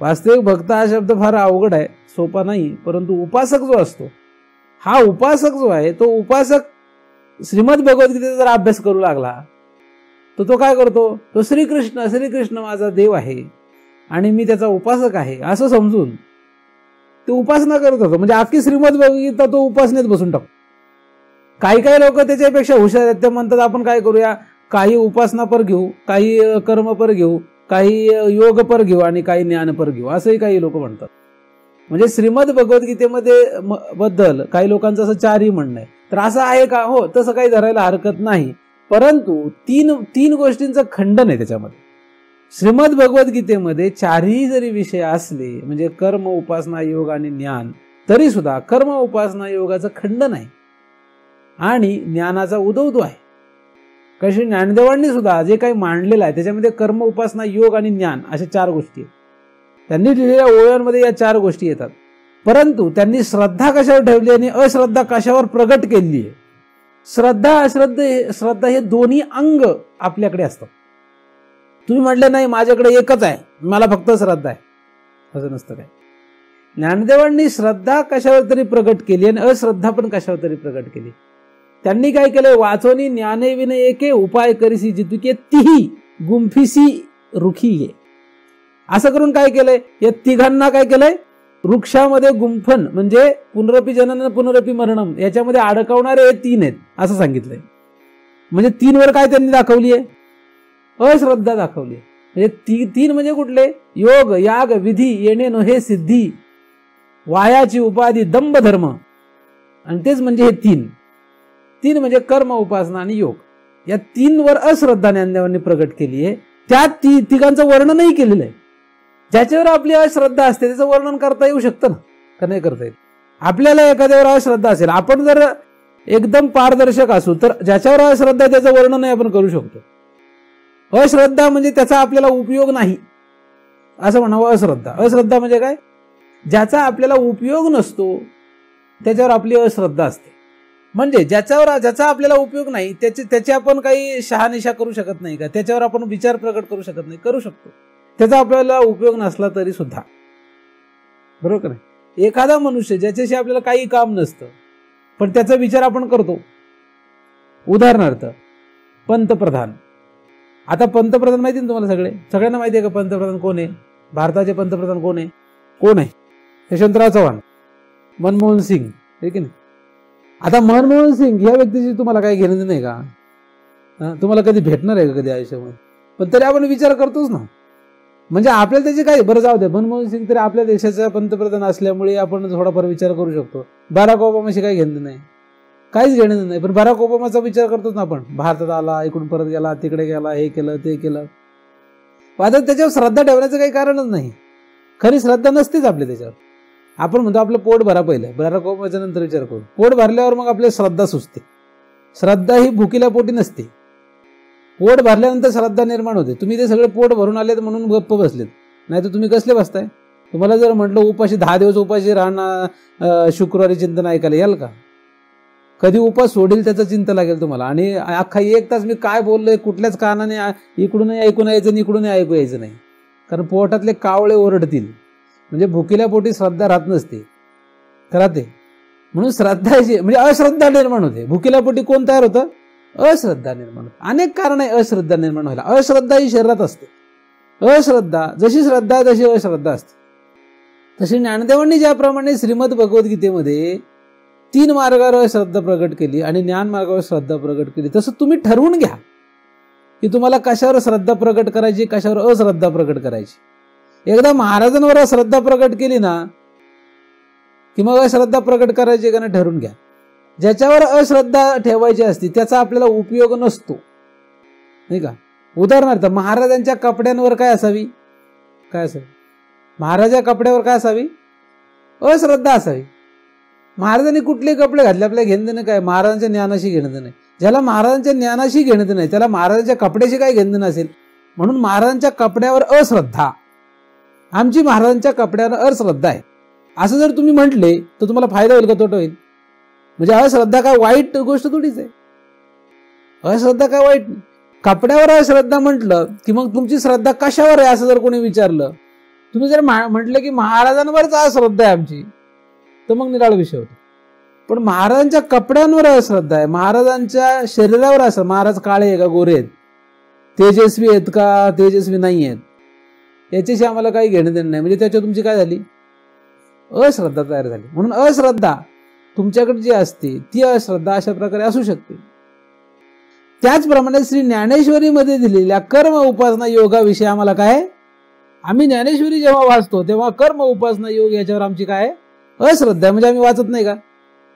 वास्तविक भक्त हा शब्द फार अवघड आहे, सोपा नाही. परंतु उपासक जो असतो, हा उपासक जो आहे तो उपासक श्रीमद भगवद्गीतेचा जर अभ्यास करू लागला तर तो काय करतो, तो श्रीकृष्ण श्रीकृष्ण माझा देव आहे आणि मी त्याचा उपासक आहे असं समजून तो उपासना करत होतो. म्हणजे अख्खी श्रीमद भगवद्गीता तो उपासनेत बसून टाकतो. काही काही लोक त्याच्यापेक्षा हुशार आहेत, ते म्हणतात आपण काय करूया, काही उपासना पर घेऊ, काही कर्म पर घेऊ, काही योग पर घेऊ आणि काही ज्ञान पर घेऊ, असंही काही लोक म्हणतात. म्हणजे श्रीमद भगवद्गीतेमध्ये बद्दल काही लोकांचं असं चारही म्हणणं आहे. तर असं आहे का? हो, तसं काही धरायला हरकत नाही. परंतु तीन गोष्टींचं खंडन आहे त्याच्यामध्ये. श्रीमद भगवद्गीतेमध्ये चारही जरी विषय असले, म्हणजे कर्म, उपासना, योग आणि ज्ञान, तरी सुद्धा कर्म उपासना योगाचं खंडन आहे आणि ज्ञानाचा उदो आहे. कशी ज्ञानदेवांनी सुद्धा जे काही मांडलेलं आहे त्याच्यामध्ये कर्म, उपासना, योग आणि ज्ञान अशा 4 गोष्टी आहेत. त्यांनी लिहिलेल्या ओळ्यांमध्ये या 4 गोष्टी येतात. परंतु त्यांनी श्रद्धा कशावर ठेवली आणि अश्रद्धा कशावर प्रगट केलेली आहे. श्रद्धा हे दोन्ही अंग आपल्याकडे असतात. तुम्ही म्हटलं नाही माझ्याकडे एकच आहे, मला फक्त श्रद्धा आहे, असं नसतं काय. ज्ञानदेवांनी श्रद्धा कशावर तरी प्रगट केली आणि अश्रद्धा पण कशावर तरी प्रगट केली. त्यांनी काय केलंय, वाचोनी ज्ञाने विन एके उपाय करीसी जितुके तिही गुंफिसी रुखी ये, असं करून काय केलंय, या तिघांना काय केलंय, वृक्षामध्ये गुंफन म्हणजे पुनरपी जनन पुनरपी मरणम याच्यामध्ये अडकवणारे हे 3 आहेत असं सांगितलंय. म्हणजे 3 वर काय त्यांनी दाखवली आहे, अश्रद्धा दाखवली. म्हणजे 3 म्हणजे कुठले, योग, याग, विधी, येणे नो हे सिद्धी, वायाची उपाधी, दंभ, धर्म, आणि तेच म्हणजे हे 3 म्हणजे कर्म, उपासना आणि योग. या 3 वर अश्रद्धा ज्ञानदेवांनी प्रगट केली आहे. त्या तिघांचं वर्णनही केलेलं आहे. ज्याच्यावर आपली अश्रद्धा असते त्याचं वर्णन करता येऊ शकतं ना, का नाही करता येत. आपल्याला एखाद्यावर अश्रद्धा असेल, आपण जर एकदम पारदर्शक असू तर ज्याच्यावर अश्रद्धा आहे त्याचं वर्णनही आपण करू शकतो. अश्रद्धा म्हणजे त्याचा आपल्याला उपयोग नाही असं म्हणावं. अश्रद्धा म्हणजे काय, ज्याचा आपल्याला उपयोग नसतो त्याच्यावर आपली अश्रद्धा असते. म्हणजे ज्याचा आपल्याला उपयोग नाही त्याची आपण काही शहानिशा करू शकत नाही का, त्याच्यावर आपण विचार प्रकट करू शकत नाही, करू शकतो. त्याचा आपल्याला उपयोग नसला तरी सुद्धा, बरोबर का नाही. एखादा मनुष्य ज्याच्याशी आपल्याला काही काम नसतं पण त्याचा विचार आपण करतो. उदाहरणार्थ पंतप्रधान. आता पंतप्रधान माहिती ना तुम्हाला, सगळ्यांना माहिती आहे का पंतप्रधान कोण आहे, भारताचे पंतप्रधान कोण आहे, यशवंतराव चव्हाण, मनमोहन सिंग, ठीक आहे ना. आता मनमोहन सिंग या व्यक्तीची तुम्हाला काही घेणं नाही का, तुम्हाला कधी भेटणार आहे का कधी आयुष्यामध्ये, पण तरी आपण विचार करतोच ना. म्हणजे आपल्याला त्याचे काय, बरं जाऊ दे, मनमोहन सिंग तरी आपल्या देशाचा पंतप्रधान असल्यामुळे आपण थोडाफार विचार करू शकतो. बराक ओबामाशी काही घेणं नाही, काहीच घेणं नाही, पण बराक ओबामाचा विचार करतोच ना आपण. भारतात आला, इकडून परत गेला, तिकडे गेला, हे केलं ते केलं. आता त्याच्यावर श्रद्धा ठेवण्याचं काही कारणच नाही. खरी श्रद्धा नसतेच आपली त्याच्यावर. आपण म्हणतो आपलं पोट भरा पहिलं, बराक ओबामाच्या नंतर विचार करू. पोट भरल्यावर मग आपली श्रद्धा सुचते. श्रद्धा ही भुकील्या पोटी नसते, पोट भरल्यानंतर श्रद्धा निर्माण होते. तुम्ही ते सगळे पोट भरून आलेत म्हणून गप्प बसलेत, नाही तर तुम्ही कसले बसताय. तुम्हाला जर म्हटलं उपाशी 10 दिवस उपाशी राहणार, शुक्रवारी चिंतन ऐकायला याल का? कधी उपास सोडेल त्याचं चिंता लागेल तुम्हाला. आणि अख्खा 1 तास मी काय बोललोय कुठल्याच कानाने इकडूनही ऐकून यायचं आणि इकडूनही ऐकू यायचं नाही, कारण पोटातले कावळे ओरडतील. म्हणजे भुकील्या पोटी श्रद्धा राहत नसते, राहते. म्हणून श्रद्धा म्हणजे अश्रद्धा निर्माण होते. भुकील्या पोटी कोण तयार होतं, अश्रद्धा निर्माण होते. अनेक कारण आहे अश्रद्धा निर्माण व्हायला. अश्रद्धा ही शरीरात असते. अश्रद्धा जशी श्रद्धा आहे तशी अश्रद्धा असते. तशी ज्ञानदेवांनी ज्याप्रमाणे श्रीमद भगवद्गीतेमध्ये 3 मार्गावर अश्रद्धा प्रगट केली आणि ज्ञान मार्गावर श्रद्धा प्रगट केली, तसं तुम्ही ठरवून घ्या की तुम्हाला कशावर श्रद्धा प्रगट करायची, कशावर अश्रद्धा प्रगट करायची. एकदा महाराजांवर अश्रद्धा प्रगट केली ना की मग अश्रद्धा प्रगट करायची का नाही ठरवून घ्या. ज्याच्यावर अश्रद्धा ठेवायची असते त्याचा आपल्याला उपयोग नसतो, नाही का. उदाहरणार्थ महाराजांच्या कपड्यांवर काय असावी, महाराजा कपड्यावर काय असावी, अश्रद्धा असावी. महाराजांनी कुठले कपडे घातले आपल्याला घेणं देणं काय, महाराजांच्या ज्ञानाशी घेणं देणं नाही. ज्याला महाराजांच्या ज्ञानाशी घेणं देणं नाही त्याला महाराजांच्या कपड्याशी काय घेणं देणं असेल. म्हणून महाराजांच्या कपड्यावर अश्रद्धा, आमची महाराजांच्या कपड्यावर अश्रद्धा आहे असं जर तुम्ही म्हटले तर तुम्हाला फायदा होईल का तोटा होईल. म्हणजे अश्रद्धा काय वाईट गोष्ट थोडीच आहे, अश्रद्धा काय वाईट नाही. कपड्यावर अश्रद्धा म्हटलं की मग तुमची श्रद्धा कशावर आहे असं जर कोणी विचारलं, तुम्ही जर म्हटलं की महाराजांवरच अश्रद्धा आहे आमची, तर मग निराळ विषय होतो. पण महाराजांच्या कपड्यांवर अश्रद्धा आहे, महाराजांच्या शरीरावर असं, महाराज काळे आहे का गोरे आहेत, तेजस्वी आहेत का तेजस्वी नाही आहेत, याच्याशी आम्हाला काही घेणं देणं नाही. म्हणजे त्याच्यावर तुमची काय झाली, अश्रद्धा तयार झाली. म्हणून अश्रद्धा तुमच्याकडे जी असते ती अश्रद्धा अशा प्रकारे असू शकते. त्याचप्रमाणे श्री ज्ञानेश्वरीमध्ये दिलेल्या कर्म उपासना योगाविषयी आम्हाला काय, आम्ही ज्ञानेश्वरी जेव्हा वाचतो तेव्हा कर्म उपासना योग याच्यावर आमची काय अश्रद्धा. म्हणजे आम्ही वाचत नाही का,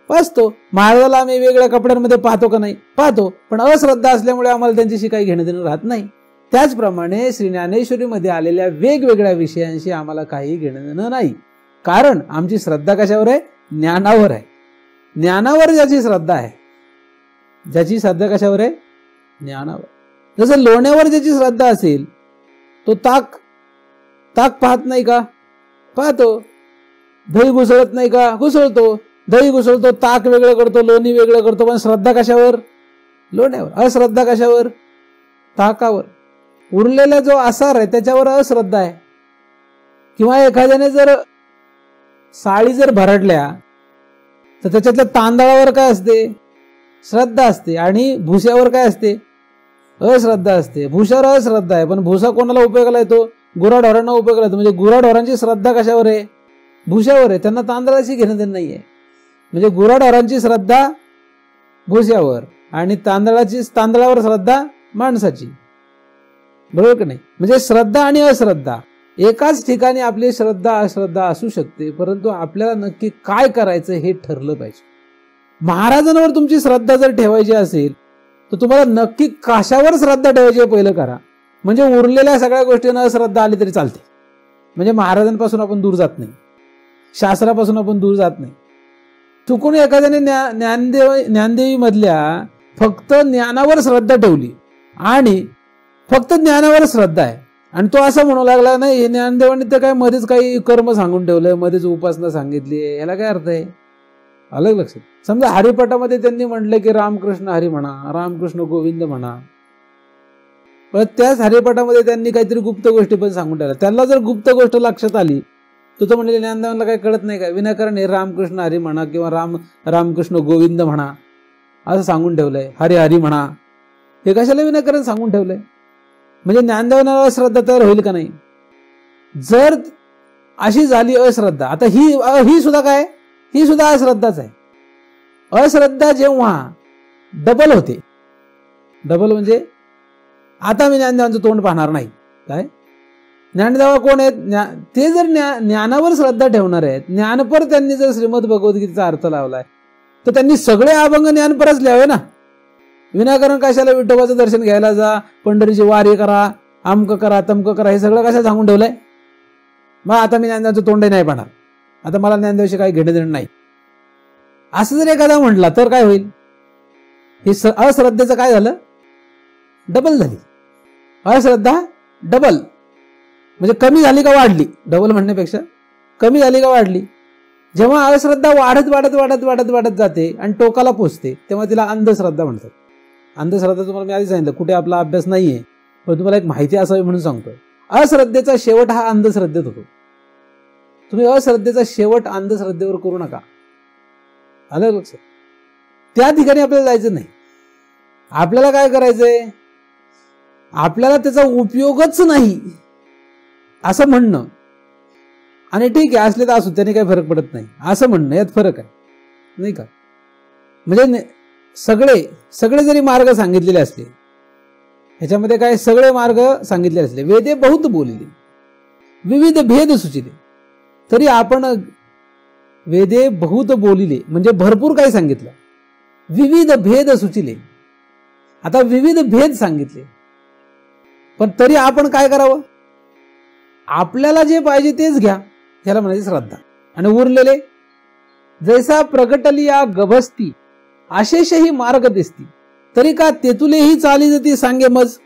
वाचतो. महाराजाला आम्ही वेगळ्या कपड्यांमध्ये पाहतो का नाही, पाहतो. पण अश्रद्धा असल्यामुळे आम्हाला त्यांच्याशी काही घेणं देणं राहत नाही. त्याचप्रमाणे श्री ज्ञानेश्वरीमध्ये आलेल्या वेगवेगळ्या विषयांशी आम्हाला काही घेणं देणं नाही. कारण आमची श्रद्धा कशावर आहे, ज्ञानावर आहे. ज्ञानावर ज्याची श्रद्धा आहे, ज्याची श्रद्धा कशावर आहे, ज्ञानावर. जसं लोण्यावर ज्याची श्रद्धा असेल तो ताक पाहत नाही का, पाहतो. दही घुसळत नाही का, घुसळतो. दही घुसळतो, ताक वेगळं करतो, लोणी वेगळं करतो. पण श्रद्धा कशावर, लोण्यावर. अश्रद्धा कशावर, ताकावर. उरलेला जो आसार आहे त्याच्यावर अश्रद्धा आहे. किंवा एखाद्याने जर साळी जर भरडल्या तर त्याच्यातल्या तांदळावर काय असते, श्रद्धा असते. आणि भुस्यावर काय असते, अश्रद्धा असते. भुसावर अश्रद्धा आहे, पण भुसा कोणाला उपयोगाला येतो, गुराढोरांना उपयोगाला येतो. म्हणजे गुराढोरांची श्रद्धा कशावर आहे, भुस्यावर आहे. त्यांना तांदळाची घेणं देणं नाहीये. म्हणजे गुराढोरांची श्रद्धा भुस्यावर आणि तांदळावर श्रद्धा माणसाची. बरोबर की नाही. म्हणजे श्रद्धा आणि अश्रद्धा एकाच ठिकाणी आपली श्रद्धा अश्रद्धा असू शकते, परंतु आपल्याला नक्की काय करायचं हे ठरलं पाहिजे. महाराजांवर तुमची श्रद्धा जर ठेवायची असेल तर तुम्हाला नक्की कशावर श्रद्धा ठेवायची हे पहिलं करा. म्हणजे उरलेल्या सगळ्या गोष्टींना अश्रद्धा आली तरी चालते. म्हणजे महाराजांपासून आपण दूर जात नाही, शास्त्रापासून आपण दूर जात नाही. चुकून एखाद्याने ज्ञानदेवी मधल्या फक्त ज्ञानावर श्रद्धा ठेवली आणि फक्त ज्ञानावर श्रद्धा आहे आणि तो असं म्हणू लागला, नाही हे ज्ञानदेवांनी तर काय मध्येच काही कर्म सांगून ठेवलंय, मध्येच उपासना सांगितली आहे, याला काय अर्थ आहे. अलग लक्षात. समजा हरिपाठामध्ये त्यांनी म्हटलं की रामकृष्ण हरी म्हणा, रामकृष्ण गोविंद म्हणा, पण त्याच हरिपाठामध्ये त्यांनी काहीतरी गुप्त गोष्टी पण सांगून ठेवल्या. त्याला जर गुप्त गोष्ट लक्षात आली तो म्हणजे ज्ञानदेवांना काही कळत नाही का, विनाकारण हे रामकृष्ण हरी म्हणा किंवा रामकृष्ण गोविंद म्हणा असं सांगून ठेवलंय, हरी हरी म्हणा, हे कशाला विनाकारण सांगून ठेवलंय. म्हणजे ज्ञानदेवांना अश्रद्धा तयार होईल का नाही. जर अशी झाली अश्रद्धा, आता ही सुद्धा काय, ही सुद्धा अश्रद्धाच आहे. अश्रद्धा जेव्हा डबल होते, डबल म्हणजे आता मी ज्ञानदेवांचं तोंड पाहणार नाही, काय ज्ञानदेवा कोण आहेत, ते जर ज्ञानावर श्रद्धा ठेवणार आहेत, ज्ञानपर त्यांनी जर श्रीमद भगवद्गीतेचा अर्थ लावलाय तर त्यांनी सगळे अभंग ज्ञानपरच लिहावे ना. विनाकारण कशाला विठोबाचं दर्शन घ्यायला जा, पंढरीची वारी करा, आमक करा तमक करा, हे सगळं कशाला सांगून ठेवलंय. मग आता मी ज्ञानदेवाचं तोंडही नाही पाहणार, आता मला ज्ञानदेवाशी काही घेणं देणं नाही असं जर एखादा म्हटला तर काय होईल, हे अश्रद्धेचं काय झालं, डबल झाली. अश्रद्धा डबल म्हणजे कमी झाली का वाढली, डबल म्हणण्यापेक्षा कमी झाली का वाढली. जेव्हा अश्रद्धा वाढत वाढत वाढत वाढत वाढत जाते आणि टोकाला पोचते तेव्हा तिला अंधश्रद्धा म्हणतात. अंधश्रद्धा तुम्हाला मी आधी सांगितलं, कुठे आपला अभ्यास नाहीये पण तुम्हाला एक माहिती असावी म्हणून सांगतोय. अश्रद्धेचा शेवट हा अंधश्रद्धेत होतो. तुम्ही अश्रद्धेचा शेवट अंधश्रद्धेवर करू नका. आलं लक्षात. त्या ठिकाणी आपल्याला जायचं नाही. आपल्याला काय करायचंय, आपल्याला त्याचा उपयोगच नाही असं म्हणणं, आणि ठीक आहे असले तर असू त्याने काही फरक पडत नाही असं म्हणणं, यात फरक आहे नाही का. म्हणजे सगळे जरी मार्ग सांगितलेले असले, ह्याच्यामध्ये काय सगळे मार्ग सांगितलेले असले, वेदे बहुत बोलिले विविध भेद सुचिले, तरी आपण वेदे बहुत बोलिले म्हणजे भरपूर काही सांगितलं, विविध भेद सुचिले, आता विविध भेद सांगितले, पण तरी आपण काय करावं, आपल्याला जे पाहिजे तेच घ्या, ह्याला म्हणायची श्रद्धा. आणि उरलेले जैसा प्रगटलिया गभस्ती अशेषही मार्ग दिसती, तरी का तेतुलेही चाली जती सांगे मज.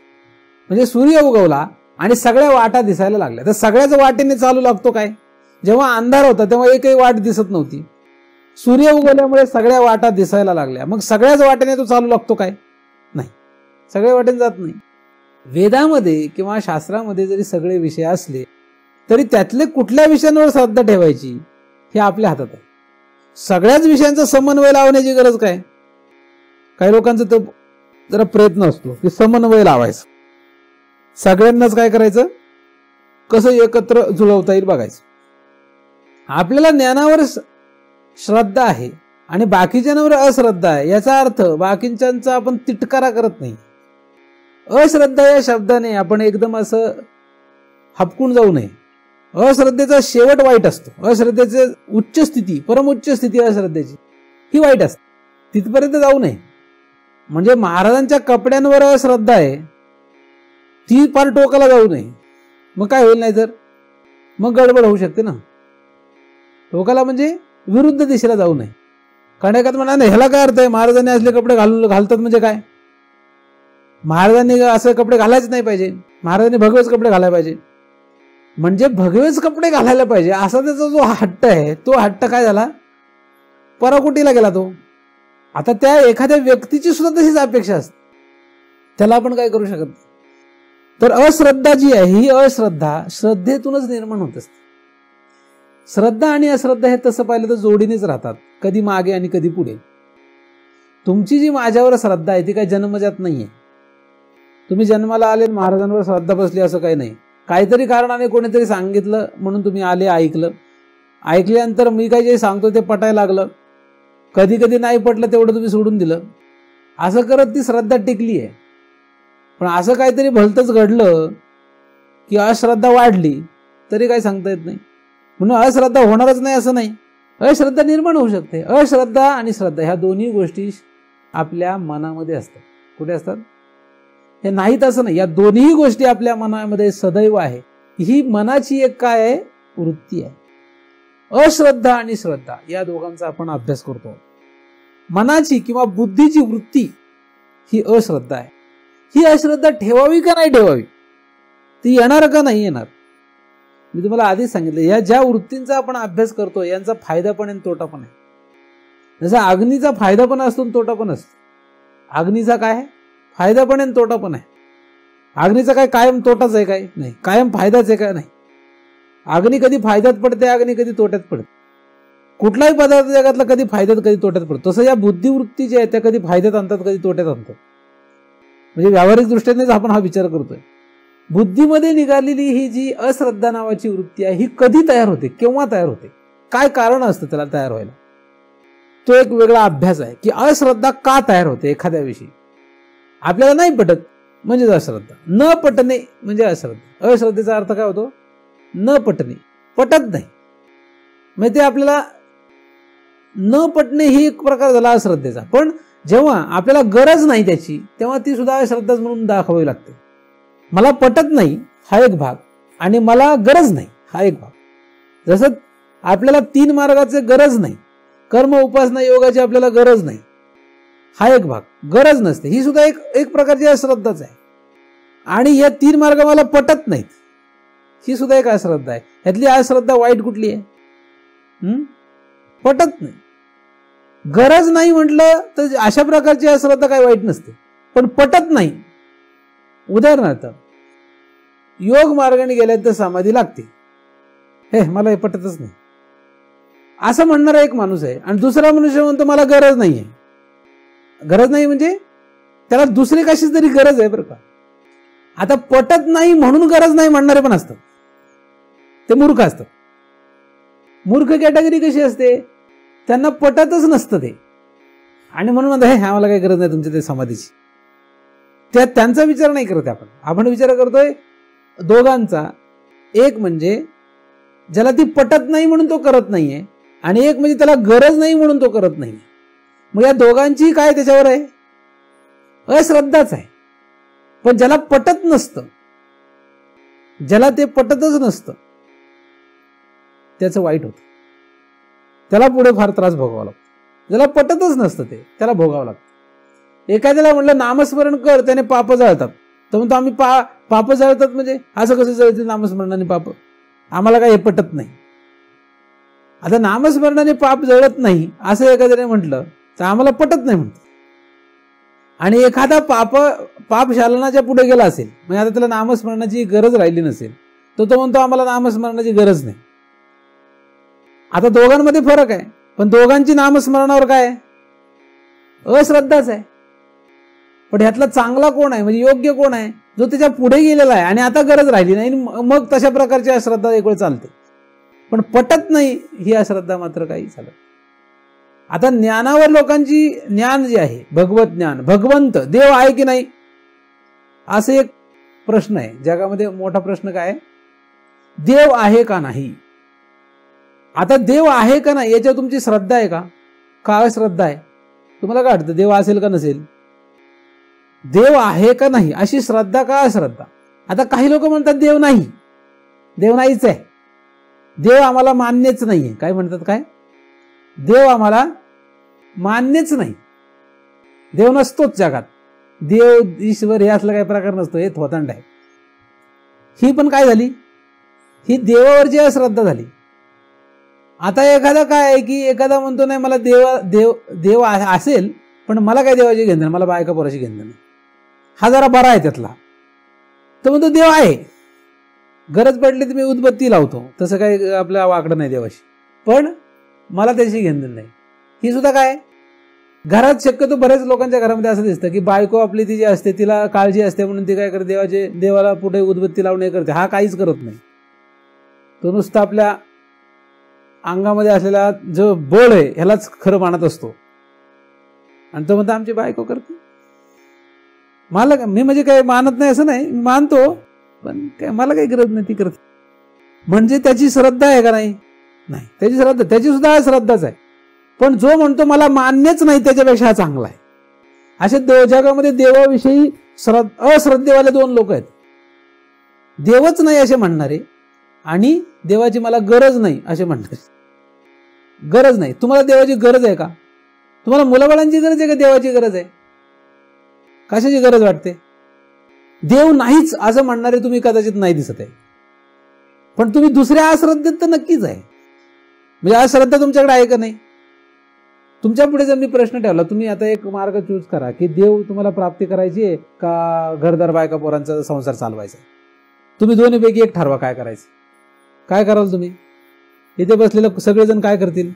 म्हणजे सूर्य उगवला आणि सगळ्या वाटा दिसायला लागल्या, तर सगळ्याच वाटेने चालू लागतो काय. जेव्हा अंधार होता तेव्हा एकही वाट दिसत नव्हती, सूर्य उगवल्यामुळे सगळ्या वाटा दिसायला लागल्या, मग सगळ्याच वाटेने तो चालू लागतो काय, नाही, सगळ्या वाटेने जात नाही. वेदामध्ये किंवा शास्त्रामध्ये जरी सगळे विषय असले तरी त्यातले कुठल्या विषयांवर श्रद्धा ठेवायची हे आपल्या हातात आहे. सगळ्याच विषयांचा समन्वय लावण्याची गरज काय? काही लोकांचा तो जरा प्रयत्न असतो की समन्वय लावायचा, सगळ्यांनाच काय करायचं, कसं एकत्र जुळवता येईल बघायचं. आपल्याला ज्ञानावर श्रद्धा आहे आणि बाकीच्यांवर अश्रद्धा आहे, याचा अर्थ बाकीच्यांचा आपण तिटकारा करत नाही. अश्रद्धा या शब्दाने आपण एकदम असं हपकून जाऊ नये. अश्रद्धेचा शेवट वाईट असतो. अश्रद्धेचे उच्च स्थिती, परमोच्च स्थिती अश्रद्धेची ही वाईट असते, तिथपर्यंत जाऊ नये. म्हणजे महाराजांच्या कपड्यांवर अश्रद्धा आहे, ती फार टोकाला जाऊ नये. मग काय होईल, नाही तर मग गडबड होऊ शकते ना. टोकाला म्हणजे विरुद्ध दिशेला जाऊ नये. कारण एखाद म्हणा नाही, ह्याला काय अर्थ आहे, महाराजांनी असले कपडे घालतात म्हणजे काय, महाराजांनी असे कपडे घालायच नाही पाहिजे, महाराजांनी भगवेच कपडे घालायला पाहिजे. म्हणजे भगवेच कपडे घालायला पाहिजे असा त्याचा जो हट्ट आहे, तो हट्ट काय झाला, पराकुटीला गेला तो. आता त्या एखाद्या व्यक्तीची सुद्धा तशीच अपेक्षा असते, त्याला आपण काय करू शकत नाही. तर अश्रद्धा जी आहे ही अश्रद्धा श्रद्धेतूनच निर्माण होत असते. श्रद्धा आणि अश्रद्धा हे तसं पाहिलं तर जोडीनेच राहतात, कधी मागे आणि कधी पुढे. तुमची जी माझ्यावर श्रद्धा आहे ती काही जन्मजात नाहीये. तुम्ही जन्माला आले महाराजांवर श्रद्धा बसली असं काही नाही. काहीतरी कारणाने कोणीतरी सांगितलं म्हणून तुम्ही आले, ऐकल्यानंतर मी काही जे सांगतो ते पटायला लागलं, कधी कधी नाही पटलं तेवढं तुम्ही सोडून दिलं, असं करत ती श्रद्धा टिकली आहे. पण असं काहीतरी भलतंच घडलं की अश्रद्धा वाढली तरी काही सांगता येत नाही. म्हणून अश्रद्धा होणारच नाही असं नाही, अश्रद्धा निर्माण होऊ शकते. अश्रद्धा आणि श्रद्धा ह्या दोन्ही गोष्टी आपल्या मनामध्ये असतात. कुठे असतात हे नाहीत असं नाही, या दोन्ही गोष्टी आपल्या मनामध्ये सदैव आहे. ही मनाची एक काय आहे, वृत्ती आहे. अश्रद्धा आणि श्रद्धा या दोघांचा आपण अभ्यास करतो. मनाची किंवा बुद्धीची वृत्ती ही अश्रद्धा आहे. ही अश्रद्धा ठेवावी का नाही ठेवावी, ती येणार का नाही येणार, मी तुम्हाला आधीच सांगितलं. या ज्या वृत्तींचा आपण अभ्यास करतो यांचा फायदा पण आहे तोटा पण आहे. जसा अग्नीचा फायदा पण असतो आणि तोटा पण असतो. अग्नीचा काय आहे, फायदा पण आहे तोटा पण आहे. अग्नीचा काय कायम तोटाच आहे काय नाही, कायम फायदाच आहे काय नाही. अग्नी कधी फायद्यात पडते, अग्नी कधी तोट्यात पडते. कुठलाही पदार्थ जगातला कधी फायद्यात कधी तोट्यात पडतो. तसं या बुद्धिवृत्ती ज्या आहेत त्या कधी फायद्यात आणतात कधी तोट्यात आणतात. म्हणजे व्यावहारिक दृष्टीनेच आपण हा विचार करतोय. बुद्धीमध्ये निघालेली ही जी अश्रद्धा नावाची वृत्ती आहे ही कधी तयार होते, केव्हा तयार होते, काय कारण असतं त्याला तयार व्हायला, तो एक वेगळा अभ्यास आहे. की अश्रद्धा का तयार होते एखाद्या विषयी. आपल्याला नाही पटत म्हणजे अश्रद्धा, न पटणे म्हणजे अश्रद्धा. अश्रद्धेचा अर्थ काय होतो, न पटणे, पटत नाही. म्हणजे ते आपल्याला न पटणे ही एक प्रकार झाला अश्रद्धेचा. पण जेव्हा आपल्याला गरज नाही त्याची तेव्हा ती सुद्धा अश्रद्धाच म्हणून दाखवावी लागते. मला पटत नाही हा एक भाग आणि मला गरज नाही हा एक भाग. जसं आपल्याला 3 मार्गाचे गरज नाही, कर्म उपासना योगाची आपल्याला गरज नाही हा एक भाग, गरज नसते, ही सुद्धा एक प्रकारची अश्रद्धाच आहे. आणि या 3 मार्ग मला पटत नाहीत ही सुद्धा एक अश्रद्धा आहे. यातली अश्रद्धा वाईट कुठली आहे, पटत नाही. गरज नाही म्हटलं तर अशा प्रकारची अश्रद्धा काही वाईट नसते. पण पटत नाही, उदाहरणार्थ योग मार्गाने गेल्यानंतर समाधी लागते, हे मला हे पटतच नाही असं म्हणणारा एक माणूस आहे. आणि दुसरा मनुष्य म्हणतो मला गरज नाहीये. गरज नाही म्हणजे त्याला दुसरी कशीच तरी गरज आहे बरं का. आता पटत नाही म्हणून गरज नाही म्हणणारे पण असतात, ते मूर्ख असतात. मूर्ख कॅटेगरी कशी असते, त्यांना पटतच नसतं ते आणि म्हणून म्हणतात हे आम्हाला काही गरज नाही तुमच्या ते समाधीची. त्यांचा विचार नाही करत आपण विचार करतोय दोघांचा. एक म्हणजे ज्याला ती पटत नाही म्हणून तो करत नाहीये आणि एक म्हणजे त्याला गरज नाही म्हणून तो करत नाहीये. मग या दोघांची काय त्याच्यावर आहे, अश्रद्धाच आहे. पण ज्याला पटत नसतं, ज्याला ते पटतच नसतं त्याचं वाईट होतं, त्याला पुढे फार त्रास भोगावा लागतो. ज्याला पटतच नसतं ते त्याला भोगावं लागतं. एखाद्याला म्हटलं नामस्मरण कर, त्याने पाप जळतात, तर म्हणतो आम्ही पाप जळतात म्हणजे असं कसं जळतील नामस्मरणाने पाप, आम्हाला काय हे पटत नाही. आता नामस्मरणाने पाप जळत नाही असं एखाद्याने म्हटलं तर आम्हाला पटत नाही म्हणतात. आणि एखादा पापशालनाच्या पुढे गेला असेल, म्हणजे आता त्याला नामस्मरणाची गरज राहिली नसेल, तो म्हणतो आम्हाला नामस्मरणाची गरज नाही. आता दोघांमध्ये फरक आहे, पण दोघांची नामस्मरणावर काय अश्रद्धाच आहे. पण ह्यातला चांगला कोण आहे, म्हणजे योग्य कोण आहे, जो त्याच्या पुढे गेलेला आहे आणि आता गरज राहिली नाही, मग तशा प्रकारची अश्रद्धा एक वेळ चालते. पण पटत नाही ही अश्रद्धा मात्र काही चालत. आता ज्ञानावर लोकांची ज्ञान जे आहे, भगवत ज्ञान, भगवंत देव आहे की नाही, असे एक प्रश्न आहे जगामध्ये. मोठा प्रश्न काय आहे, देव आहे का नाही. आता देव आहे का नाही याच्यावर तुमची श्रद्धा आहे का, काय श्रद्धा आहे, तुम्हाला काय वाटतं देव असेल का नसेल, देव आहे का नाही अशी श्रद्धा का अश्रद्धा. आता काही लोक म्हणतात देव नाही, देव नाहीच आहे, देव आम्हाला मान्यच नाहीये. काय म्हणतात, काय देव आम्हाला मान्यच नाही, देव नसतोच जगात, देव ईश्वर हे असलं काही प्रकार नसतो, हे थोतांड आहे. ही पण काय झाली, ही देवावरची अश्रद्धा झाली. आता एखादा काय आहे की एखादा म्हणतो नाही मला देव असेल पण मला काय देवाची घेणं नाही, मला बायका पोराची घेणं नाही, हा जरा बरा आहे त्यातला. तो म्हणतो देव आहे, गरज पडली तर मी उदबत्ती लावतो, तसं काही आपल्या वाकडं नाही देवाशी, पण मला त्याची घेणं नाही. ही सुद्धा काय, घरात शक्यतो बऱ्याच लोकांच्या घरामध्ये असं दिसतं की बायको आपली ती जी असते तिला काळजी असते म्हणून ती काय करते, देवाला पुढे उदबत्ती लावणे करते. हा काहीच करत नाही, तो नुसतं आपल्या अंगामध्ये असलेला जो बळ आहे ह्यालाच खरं मानत असतो. आणि तो म्हणतो आमची बायको करते, मला मी म्हणजे काय मानत नाही असं नाही, मानतो पण काय मला काही गरज नाही, ती करते. म्हणजे त्याची श्रद्धा आहे का नाही, नाही त्याची श्रद्धा, त्याची सुद्धा श्रद्धाच आहे. पण जो म्हणतो मला मान्यच नाही त्याच्यापेक्षा हा चांगला आहे. असे जगामध्ये देवाविषयी अश्रद्धेवाले दोन लोक आहेत. देवच नाही असे म्हणणारे आणि देवाची मला गरज नाही असे म्हणणारे. गरज नाही, तुम्हाला देवाची गरज आहे का, तुम्हाला मुलाबाळांची गरज आहे का देवाची गरज आहे, कशाची गरज वाटते. देव नाहीच असं म्हणणारे तुम्ही कदाचित नाही दिसत आहे, पण तुम्ही दुसऱ्या अश्रद्धेत तर नक्कीच आहे. म्हणजे अश्रद्धा तुमच्याकडे आहे का नाही. तुमच्या पुढे जर मी प्रश्न ठेवला, तुम्ही आता एक मार्ग चूज करा की देव तुम्हाला प्राप्ती करायची आहे का घरदार बायका पोरांचा संसार चालवायचा. तुम्ही दोन्हीपैकी एक ठरवा काय करायचं. काय कराल तुम्ही, इथे बसलेले सगळेजण काय करतील,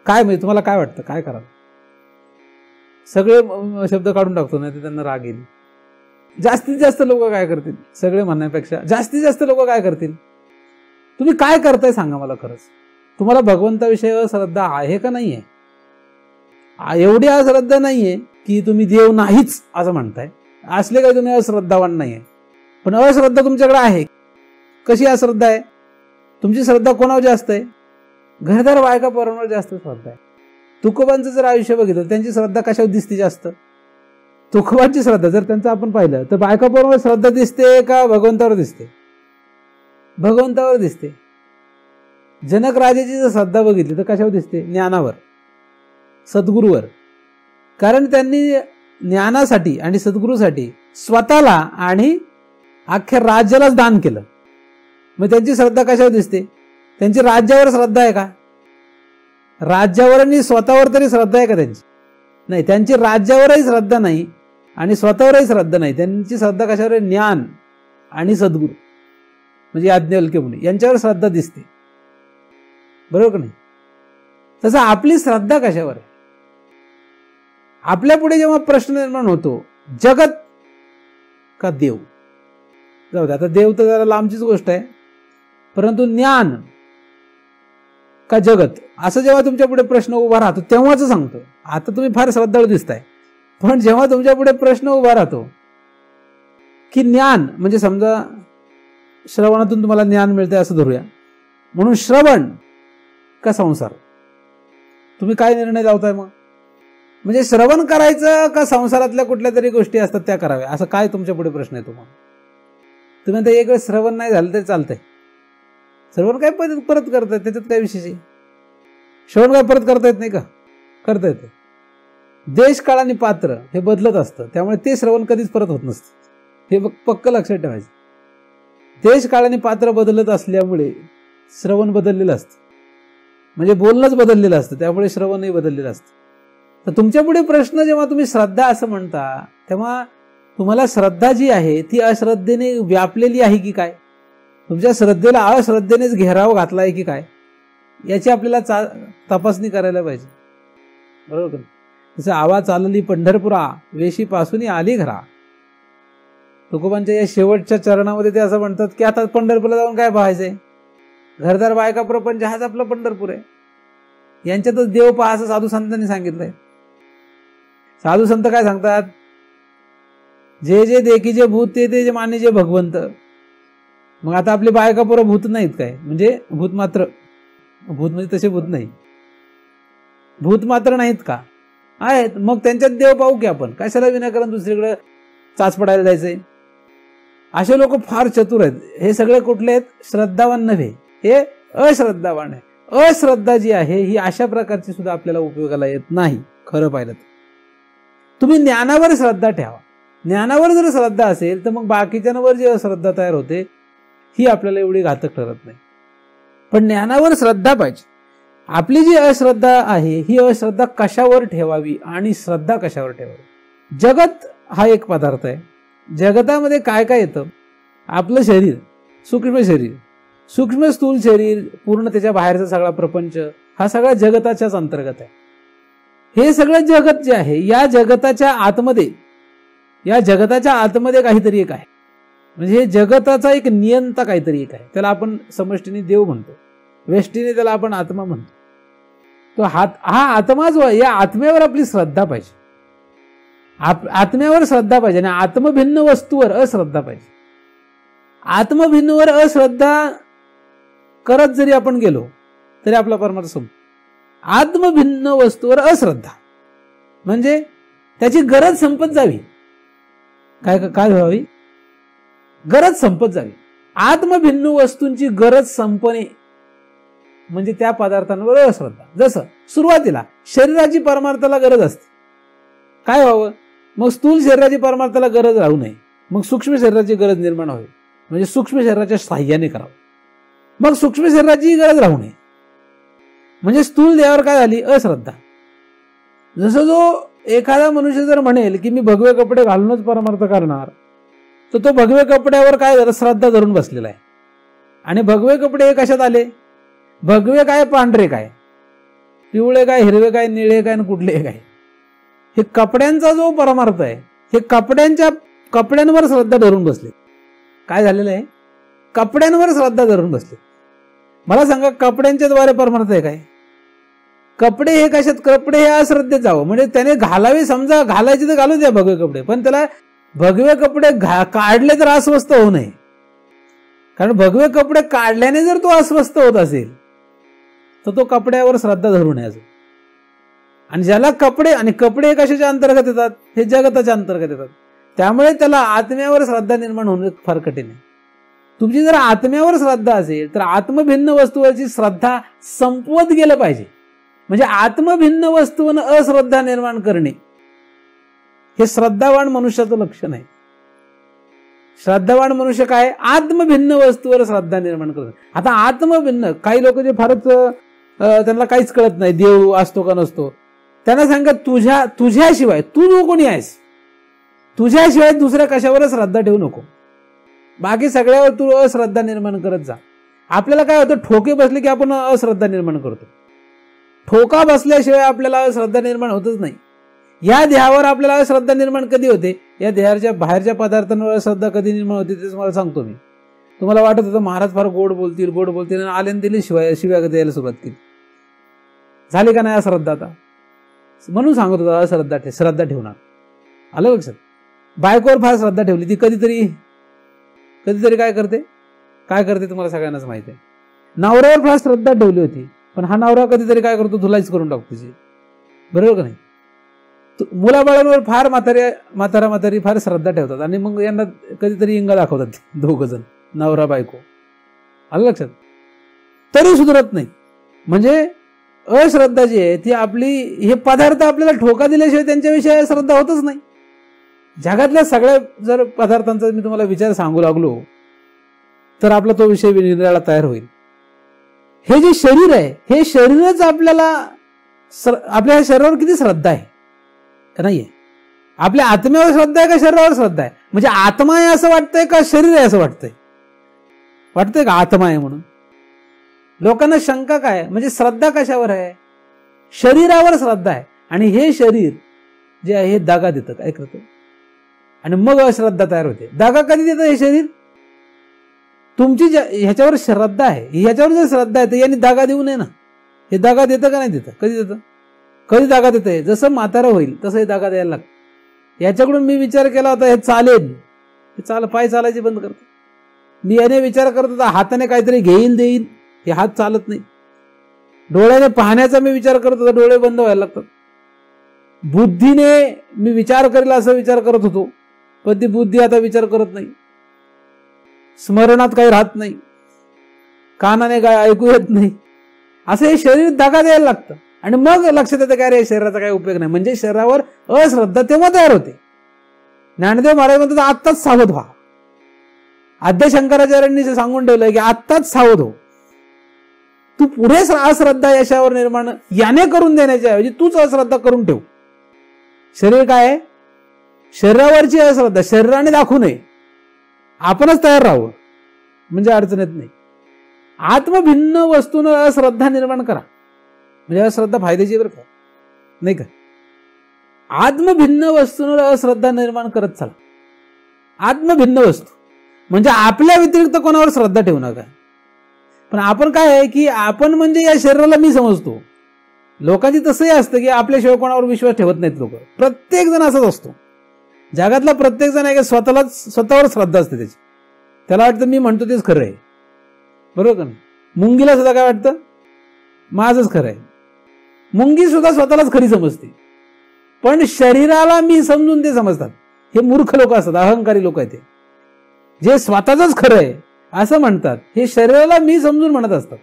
काय म्हणजे तुम्हाला काय वाटतं काय कराल. सगळे शब्द काढून टाकतो नाही तर त्यांना राग येईल. जास्तीत जास्त लोक काय करतील, सगळे म्हणण्यापेक्षा जास्तीत जास्त लोक काय करतील. तुम्ही काय करताय सांगा मला खरंच. तुम्हाला भगवंताविषयी अश्रद्धा आहे का नाहीये. एवढी अश्रद्धा नाहीये की तुम्ही देव नाहीच असं म्हणताय, असले काही तुम्ही अश्रद्धावान नाहीये. पण अश्रद्धा तुमच्याकडे आहे. कशी अश्रद्धा आहे, तुमची श्रद्धा कोणावर जास्त आहे, घरदार बायका पोरांवर जास्त श्रद्धा आहे. तुकोबांचं जर आयुष्य बघितलं त्यांची श्रद्धा कशावर दिसते जास्त, तुकोबांची श्रद्धा जर त्यांचं आपण पाहिलं तर बायका पोरांवर श्रद्धा दिसते का भगवंतावर दिसते, भगवंतावर दिसते. जनक राजाची जर श्रद्धा बघितली तर कशावर दिसते, ज्ञानावर, सद्गुरूवर. कारण त्यांनी ज्ञानासाठी आणि सद्गुरूसाठी स्वतःला आणि अख्ख्या राज्यालाच दान केलं. मग त्यांची श्रद्धा कशावर दिसते, त्यांची राज्यावर श्रद्धा आहे का, राज्यावर आणि स्वतःवर तरी श्रद्धा आहे का त्यांची, नाही. त्यांची राज्यावरही श्रद्धा नाही आणि स्वतःवरही श्रद्धा नाही. त्यांची श्रद्धा कशावर आहे, ज्ञान आणि सद्गुरू म्हणजे याज्ञवल्क्य मुनी यांच्यावर श्रद्धा दिसते, बरोबर का नाही. तसं आपली श्रद्धा कशावर आहे. आपल्या पुढे जेव्हा प्रश्न निर्माण होतो जगत का देव, जाऊ दे आता देव तर जरा लांबचीच गोष्ट आहे, परंतु ज्ञान का जगत असं जेव्हा तुमच्या पुढे प्रश्न उभा राहतो तेव्हाच सांगतो. आता तुम्ही फार श्रद्धाळू दिसताय, पण जेव्हा तुमच्या पुढे प्रश्न उभा राहतो की ज्ञान म्हणजे समजा श्रवणातून तुम्हाला ज्ञान मिळते असं धरूया, म्हणून श्रवण का संसार, तुम्ही काय निर्णय लावताय मग. म्हणजे श्रवण करायचं का संसारातल्या कुठल्या तरी गोष्टी असतात त्या कराव्या, असं काय तुमच्या पुढे प्रश्न येतो. मग तुम्ही आता एक वेळ श्रवण नाही झालं तरी चालतंय, श्रवण काय परत करतायत त्याच्यात काय विशेष आहे. श्रवण काय परत करता येत नाही का, करता येतं. देश काळ आणि पात्र हे बदलत असतं, त्यामुळे ते श्रवण कधीच परत होत नसतं, हे पक्क लक्षात ठेवायचं. देश काळ आणि पात्र बदलत असल्यामुळे श्रवण बदललेलं असतं, म्हणजे बोलणंच बदललेलं असतं, त्यामुळे श्रवणही बदललेलं असतं. तर तुमच्या पुढे प्रश्न, जेव्हा तुम्ही श्रद्धा असं म्हणता तेव्हा तुम्हाला श्रद्धा जी आहे ती अश्रद्धेने व्यापलेली आहे की काय, तुमच्या श्रद्धेला अश्रद्धेनेच घेराव घातला आहे की काय, याची आपल्याला तपासणी करायला पाहिजे. बरोबर का? जसं आवा चालली पंढरपुरा, वेशीपासून आली घरा. तुकोबांच्या या शेवटच्या चरणामध्ये ते असं म्हणतात की आता पंढरपूरला जाऊन काय पाहायचंय, घरदार बायका प्रपंच हाच आपला पंढरपूर आहे, यांच्यातच देव पहा असं साधू संतांनी सांगितलंय. साधू संत काय सांगतात, जे जे देखी जे भूत ते ते जे माने जे भगवंत. मग आता आपली बायका पोरं भूत नाहीत काय, म्हणजे भूत मात्र, भूत म्हणजे तसे भूत नाही, भूत मात्र नाहीत का, आहेत. मग त्यांच्यात देव पाहू की आपण, कशाला विनाकारण दुसरीकडे चाच पडायला जायचंय. असे लोक फार चतुर आहेत. हे सगळे कुठले आहेत, श्रद्धावान नव्हे, हे अश्रद्धावान आहे. अश्रद्धा जी आहे ही अशा प्रकारची सुद्धा आपल्याला उपयोगाला येत नाही. खरं पाहिलं तर तुम्ही ज्ञानावर श्रद्धा ठेवा. ज्ञानावर जर श्रद्धा असेल तर मग बाकीच्यांवर जी अश्रद्धा तयार होते ही आपल्याला एवढी घातक ठरत नाही. पण ज्ञानावर श्रद्धा पाहिजे. आपली जी अश्रद्धा आहे ही अश्रद्धा कशावर ठेवावी आणि श्रद्धा कशावर ठेवावी. जगत हा एक पदार्थ आहे. जगतामध्ये काय काय येतं, आपलं शरीर, सूक्ष्म शरीर, सूक्ष्म स्थूल शरीर, पूर्ण त्याच्या बाहेरचा सगळा प्रपंच, हा सगळा जगताच्याच अंतर्गत आहे. हे सगळं जगत जे आहे, या जगताच्या आतमध्ये, या जगताच्या आतमध्ये काहीतरी एक आहे. म्हणजे हे जगताचा एक नियंता काहीतरी एक आहे. त्याला आपण समष्टीने देव म्हणतो, वेष्टीने त्याला आपण आत्मा म्हणतो. तो हा आत्मा जो आहे, या आत्म्यावर आपली श्रद्धा पाहिजे. आत्म्यावर श्रद्धा पाहिजे आणि आत्मभिन्न वस्तूवर अश्रद्धा पाहिजे. आत्मभिन्नवर अश्रद्धा करत जरी आपण गेलो तरी आपला परमार्थ संपतो. आत्मभिन्न वस्तूवर अश्रद्धा म्हणजे त्याची गरज संपत जावी. काय व्हावी, गरज संपत जावी. आत्मभिन्न वस्तूंची गरज संपणे म्हणजे त्या पदार्थांवर अश्रद्धा. जसं सुरुवातीला शरीराची परमार्थाला गरज असते, काय व्हावं, मग स्थूल शरीराची परमार्थाला गरज राहू नये, मग सूक्ष्म शरीराची गरज निर्माण व्हावी, म्हणजे सूक्ष्म शरीराच्या साह्याने करावं. मग सूक्ष्म शरीराची गरज राहू नये म्हणजे स्थूल देहावर काय झाली, अश्रद्धा. जसं जो एखादा मनुष्य जर म्हणेल की मी भगवे कपडे घालूनच परमार्थ करणार, तर तो भगवे कपड्यावर काय श्रद्धा धरून बसलेला आहे. आणि भगवे कपडे हे कशात आले, भगवे काय, पांढरे काय, पिवळे काय, हिरवे काय, निळे काय, कुठले काय, हे कपड्यांचा जो परमार्थ आहे, हे कपड्यांवर श्रद्धा धरून बसले. काय झालेलं आहे, कपड्यांवर श्रद्धा धरून बसले. मला सांगा, कपड्यांच्या द्वारे परमार्थ आहे काय, कपडे हे कशात, कपडे हे अश्रद्धेत जावं म्हणजे त्याने घालावे, समजा घालायचे तर घालू द्या भगवे कपडे, पण त्याला भगवे कपडे काढले तर अस्वस्थ होऊ नये. कारण भगवे कपडे काढल्याने जर तो अस्वस्थ होत असेल तर तो कपड्यावर श्रद्धा धरू नये. आणि ज्याला कपडे, आणि कपडे हे कशाच्या अंतर्गत येतात, हे जगताच्या अंतर्गत येतात, त्यामुळे त्याला आत्म्यावर श्रद्धा निर्माण होणं फार कठीण आहे. तुमची जर आत्म्यावर श्रद्धा असेल तर आत्मभिन्न वस्तूवरची श्रद्धा संपवत गेलं पाहिजे. म्हणजे आत्मभिन्न वस्तूवर अश्रद्धा निर्माण करणे हे श्रद्धावान मनुष्याचं लक्षण आहे. श्रद्धावान मनुष्य काय, आत्मभिन्न वस्तूवर श्रद्धा निर्माण करतो. आता आत्मभिन्न, काही लोक जे फारच त्यांना काहीच कळत नाही, देव असतो का नसतो, त्यांना सांगा तुझ्याशिवाय, तू जो कोणी आहेस, तुझ्याशिवाय दुसऱ्या कशावर श्रद्धा ठेवू नको, बाकी सगळ्यावर तू अश्रद्धा निर्माण करत जा. आपल्याला काय होतं, ठोके बसले की आपण अश्रद्धा निर्माण करतो. ठोका बसल्याशिवाय आपल्याला अश्रद्धा निर्माण होतच नाही. या देहावर आपल्याला अश्रद्धा निर्माण कधी होते, या देहाच्या बाहेरच्या पदार्थांवर अश्रद्धा कधी निर्माण होते ते तुम्हाला सांगतो मी. तुम्हाला वाटत होतं महाराज फार गोड बोलतील, आले दिली शिव्या द्यायला सुरुवात केली, झाली का नाही अश्रद्धा. आता म्हणून सांगत होता श्रद्धा ठेवणार. आलं लक्षात. बायकोवर फार श्रद्धा ठेवली, ती कधीतरी काय करते तुम्हाला सगळ्यांनाच माहिती आहे. नवऱ्यावर फार श्रद्धा ठेवली होती, पण हा नवरा कधीतरी काय करतो, धुलाईच करून टाकतो तिची. बरोबर का नाही. मुलाबाळांवर फार म्हातारी फार श्रद्धा ठेवतात आणि मग यांना कधीतरी इंगा दाखवतात दोघ जण, नवरा बायको. आलं लक्षात. तरी सुधरत नाही. म्हणजे अश्रद्धा जी आहे ती आपली, हे पदार्थ आपल्याला ठोका दिल्याशिवाय त्यांच्याविषयी श्रद्धा होतच नाही. जगातल्या सगळ्या जर पदार्थांचा मी तुम्हाला विचार सांगू लागलो तर आपला तो विषय निराळा तयार होईल. हे जे शरीर आहे, हे शरीरच आपल्याला आपल्या शरीरावर किती श्रद्धा आहे का नाहीये? आपल्या आत्म्यावर श्रद्धा आहे का शरीरावर श्रद्धा आहे? म्हणजे आत्मा आहे असं वाटतंय का शरीर आहे असं वाटतंय? वाटतंय का आत्मा आहे म्हणून? लोकांना शंका काय, म्हणजे श्रद्धा कशावर आहे? शरीरावर श्रद्धा आहे. आणि हे शरीर जे आहे हे दागा देतं, काय करतं, आणि मग अश्रद्धा तयार होते. दागा कधी देतं हे शरीर? तुमची ह्याच्यावर श्रद्धा आहे, ह्याच्यावर जर श्रद्धा आहे तर यांनी दागा देऊ नये ना. हे दागा देतं का नाही देतं? कधी देतं? कधी दागा देतं? जसं म्हातारं होईल तसं हे दागा द्यायला लागतं. याच्याकडून मी विचार केला होता हे चालेल, हे पाय चालायचे बंद करतो. मी याने विचार करत होता हाताने काहीतरी घेईल देईल, हे हात चालत नाही. डोळ्याने पाहण्याचा मी विचार करत होता, डोळे बंद व्हायला लागतात. बुद्धीने मी विचार करेल असं विचार करत होतो, पण ती बुद्धी आता विचार करत नाही. स्मरणात काही राहत नाही, कानाने काय ऐकू येत नाही. असं हे शरीर दागा द्यायला लागतं. आणि मग लक्षात येतं काय रे शरीराचा काही उपयोग नाही. म्हणजे शरीरावर अश्रद्धा तेव्हा तयार होते. ज्ञानदेव महाराज म्हणतात आत्ताच सावध व्हा. आद्य शंकराचार्यांनी सांगून ठेवलंय की आत्ताच सावध हो. तू पुढे अश्रद्धा यशावर निर्माण याने करून देण्याच्या ऐवजी तूच अश्रद्धा करून ठेव. शरीर काय आहे? शरीरावरची अश्रद्धा शरीराने दाखवू नये, आपणच तयार राहावं, म्हणजे अडचण येत नाही. आत्मभिन्न वस्तूंवर अश्रद्धा निर्माण करा, म्हणजे अश्रद्धा फायद्याची बरं का, नाही का? आत्मभिन्न वस्तूंवर अश्रद्धा निर्माण करत चला. आत्मभिन्न वस्तू म्हणजे आपल्या व्यतिरिक्त कोणावर श्रद्धा ठेवू नका. पण आपण काय आहे की आपण म्हणजे या शरीराला मी समजतो. लोकांची तसंही असतं की आपल्याशिवाय कोणावर विश्वास ठेवत नाहीत लोक. प्रत्येक जण असंच असतो. जगातला प्रत्येक जण आहे की स्वतःवर श्रद्धा असते त्याची. त्याला वाटतं मी म्हणतो तेच खरं आहे, बरोबर का? मुंगीला सुद्धा काय वाटतं? माझंच खरं आहे. मुंगी सुद्धा स्वतःलाच खरी समजते. पण शरीराला मी समजून ते समजतात. हे मूर्ख लोक असतात, अहंकारी लोक आहेत. जे स्वतःच खरं आहे असं म्हणतात, हे शरीराला मी समजून म्हणत असतात.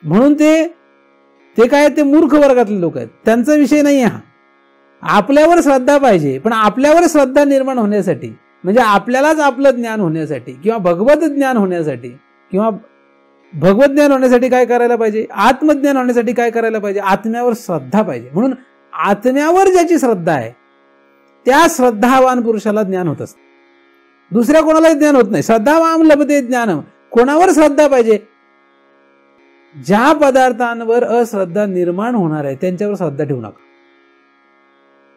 म्हणून ते काय, ते मूर्ख वर्गातले लोक आहेत. त्यांचा विषय नाही हा. आपल्यावर श्रद्धा पाहिजे. पण आपल्यावर श्रद्धा निर्माण होण्यासाठी, म्हणजे आपल्यालाच आपलं ज्ञान होण्यासाठी किंवा भगवत ज्ञान होण्यासाठी किंवा भगवत ज्ञान होण्यासाठी काय करायला पाहिजे? आत्मज्ञान होण्यासाठी काय करायला पाहिजे? आत्म्यावर श्रद्धा पाहिजे. म्हणून आत्म्यावर ज्याची श्रद्धा आहे त्या श्रद्धावान पुरुषाला ज्ञान होत असतं. दुसऱ्या कोणालाही ज्ञान होत नाही. श्रद्धावान लभते ज्ञान. कोणावर श्रद्धा पाहिजे? ज्या पदार्थांवर अश्रद्धा निर्माण होणार आहे त्यांच्यावर श्रद्धा ठेवू नका.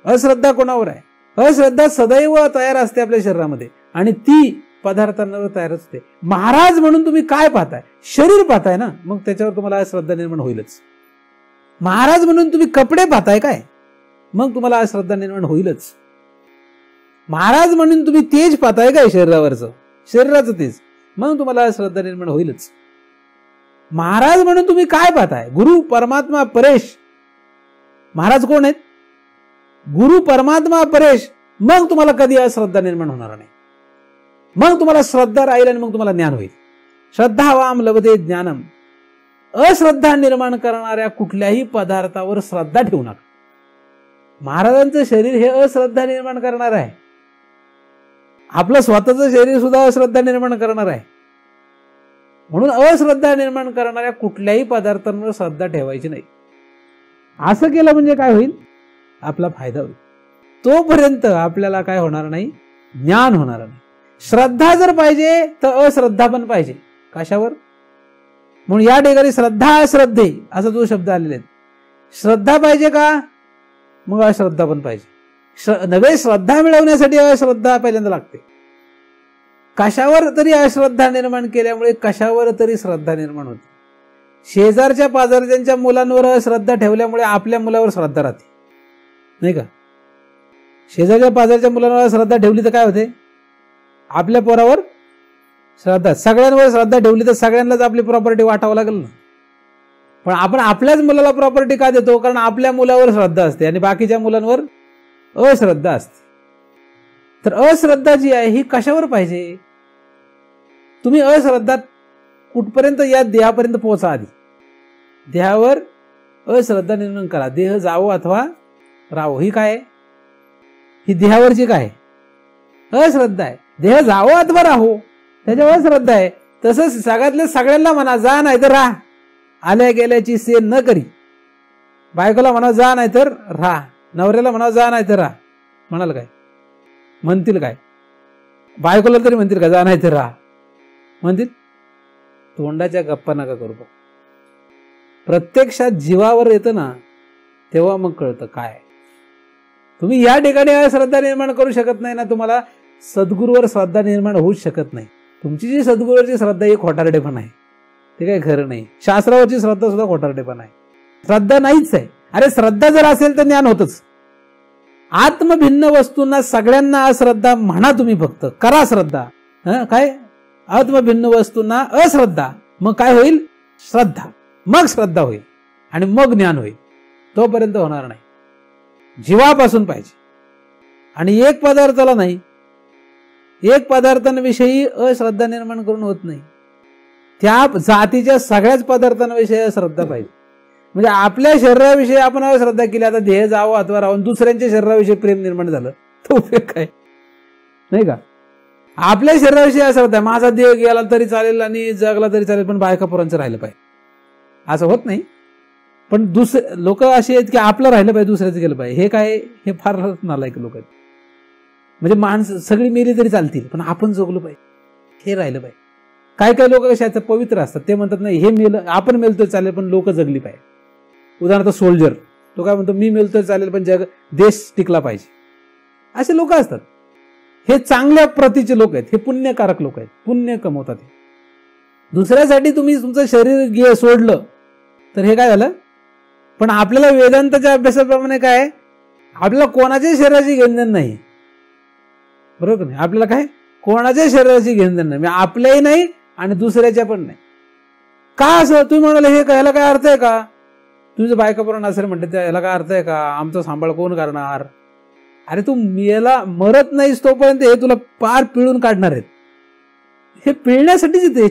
अश्रद्धा कोणावर आहे? अश्रद्धा सदैव तयार असते आपल्या शरीरामध्ये आणि ती पदार्थांवर तयार असते. महाराज म्हणून तुम्ही काय पाहताय? शरीर पाहताय ना, मग त्याच्यावर तुम्हाला अश्रद्धा निर्माण होईलच. महाराज म्हणून तुम्ही कपडे पाहताय काय, मग तुम्हाला अश्रद्धा निर्माण होईलच. महाराज म्हणून तुम्ही तेज पाहताय काय शरीरावरचं, शरीराचं तेज, मग तुम्हाला अश्रद्धा निर्माण होईलच. महाराज म्हणून तुम्ही काय पाहताय? गुरु परमात्मा परेश. महाराज कोण आहेत? गुरु परमात्मा परेश. मग तुम्हाला कधी अश्रद्धा निर्माण होणार नाही. मग तुम्हाला श्रद्धा राहील आणि मग तुम्हाला ज्ञान होईल. श्रद्धावाम लभते ज्ञानम. अश्रद्धा निर्माण करणाऱ्या कुठल्याही पदार्थावर श्रद्धा ठेवू नका. महाराजांचं शरीर हे अश्रद्धा निर्माण करणार आहे. आपलं स्वतःचं शरीर सुद्धा अश्रद्धा निर्माण करणार आहे. म्हणून अश्रद्धा निर्माण करणाऱ्या कुठल्याही पदार्थांवर श्रद्धा ठेवायची नाही. असं केलं म्हणजे काय होईल? आपला फायदा होईल. तोपर्यंत आपल्याला काय होणार नाही? ज्ञान होणार नाही. श्रद्धा जर पाहिजे तर अश्रद्धा पण पाहिजे. कशावर? म्हणून या ठिकाणी श्रद्धा अश्रद्धे असा जो शब्द आलेले आहेत. श्रद्धा पाहिजे का? मग अश्रद्धा पण पाहिजे. नव्हे, श्रद्धा मिळवण्यासाठी अश्रद्धा पहिल्यांदा लागते. कशावर तरी अश्रद्धा निर्माण केल्यामुळे कशावर तरी श्रद्धा निर्माण होते. शेजारच्या पाजारच्या मुलांवर अश्रद्धा ठेवल्यामुळे आपल्या मुलावर श्रद्धा राहते, नाही का? शेजारच्या पाजारच्या मुलांवर श्रद्धा ठेवली तर काय होते? आपल्या पोरावर श्रद्धा. सगळ्यांवर श्रद्धा ठेवली तर सगळ्यांनाच आपली प्रॉपर्टी वाटावं लागेल ना. पण आपण आपल्याच मुलाला प्रॉपर्टी का देतो? कारण आपल्या मुलावर श्रद्धा असते आणि बाकीच्या मुलांवर अश्रद्धा असते. तर अश्रद्धा जी आहे ही कशावर पाहिजे? तुम्ही अश्रद्धा कुठपर्यंत? या देहापर्यंत पोहोचा. आधी देहावर अश्रद्धा निर्माण करा. देह जावो अथवा राहो. ही काय? ही देहावरची काय? अश्रद्धा आहे. देह जावो अथवा राहो त्याच्यावर अश्रद्धा आहे. तसंच सगळ्यातल्या सगळ्यांना म्हणा जा नाही तर राहा, आल्या गेल्याची सेन न करी. बायकोला म्हणा जा नाही तर राहा, नवऱ्याला म्हणा जा नाही तर राहा, म्हणाल काय? म्हणतील काय? बायकोला तरी म्हणतील का जा नाही तर राहा? म्हणतील? तोंडाच्या गप्पा नका करू. प्रत्यक्षात जीवावर येतं ना तेव्हा मग कळतं काय. तुम्ही या ठिकाणी श्रद्धा निर्माण करू शकत नाही ना, तुम्हाला सद्गुरूवर श्रद्धा निर्माण होऊच शकत नाही. तुमची जी सद्गुरूवरची श्रद्धा ही खोटारडेपण आहे, ते काही खरं नाही. शास्त्रावरची श्रद्धा सुद्धा खोटारडेपण आहे, श्रद्धा नाहीच आहे. अरे श्रद्धा जर असेल तर ज्ञान होतच. आत्मभिन्न वस्तूंना सगळ्यांना अश्रद्धा म्हणा, तुम्ही फक्त करा श्रद्धा. काय आत्मभिन्न वस्तूंना अश्रद्धा, मग काय होईल? श्रद्धा, मग श्रद्धा होईल आणि मग ज्ञान होईल. तोपर्यंत होणार नाही. जीवापासून पाहिजे. आणि एक पदार्थाला नाही, एक पदार्थांविषयी अश्रद्धा निर्माण करून होत नाही. त्या जातीच्या सगळ्याच पदार्थांविषयी अश्रद्धा पाहिजे. म्हणजे आपल्या शरीराविषयी आपण अश्रद्धा केली, आता देह जावं अथवा राहून दुसऱ्यांच्या शरीराविषयी प्रेम निर्माण झालं तो उपयोग काय? नाही का? आपल्या शरीराविषयी अश्रद्धा, माझा देह गेला तरी चालेल आणि जगला तरी चालेल पण बायका पोरांचं राहिलं पाहिजे, असं होत नाही. पण दुसरे लोक असे आहेत की आपलं राहिलं पाहिजे दुसऱ्याचं गेलं पाहिजे. हे काय? हे फार नालायक लोक आहेत. म्हणजे माणसं सगळी मेली तरी चालतील पण आपण जगलो पाहिजे, हे राहिलं पाहिजे. काय काय लोक कसे आहेत पवित्र असतात, ते म्हणतात नाही हे मेलं आपण मेलतोय चालेल पण लोक जगली पाहिजे. उदाहरणार्थ सोल्जर, तो काय म्हणतो मी मेलतोय चालेल पण देश टिकला पाहिजे. असे लोक असतात. हे चांगल्या प्रतीचे लोक आहेत, हे पुण्यकारक लोक आहेत, पुण्य कमवतात. दुसऱ्यासाठी तुम्ही तुमचं शरीर सोडलं तर हे काय झालं. पण आपल्याला वेदांताच्या अभ्यासाप्रमाणे काय, आपल्याला कोणाच्या शरीराची घेणदेण नाही, बरोबर नाही? आपल्याला काय कोणाच्या शरीराची घेणदेण नाही, आपल्याही नाही आणि दुसऱ्याच्या पण नाही. का असं? तुम्ही म्हणाले हे काय, याला काय अर्थ आहे का? तुझं बायका पोरांना असेल म्हणते याला काय अर्थ आहे का? आमचा सांभाळ कोण करणार? अरे तू मेला मरत नाहीस तोपर्यंत हे तुला पार पिळून काढणार आहेत. हे पिळण्यासाठीच येते.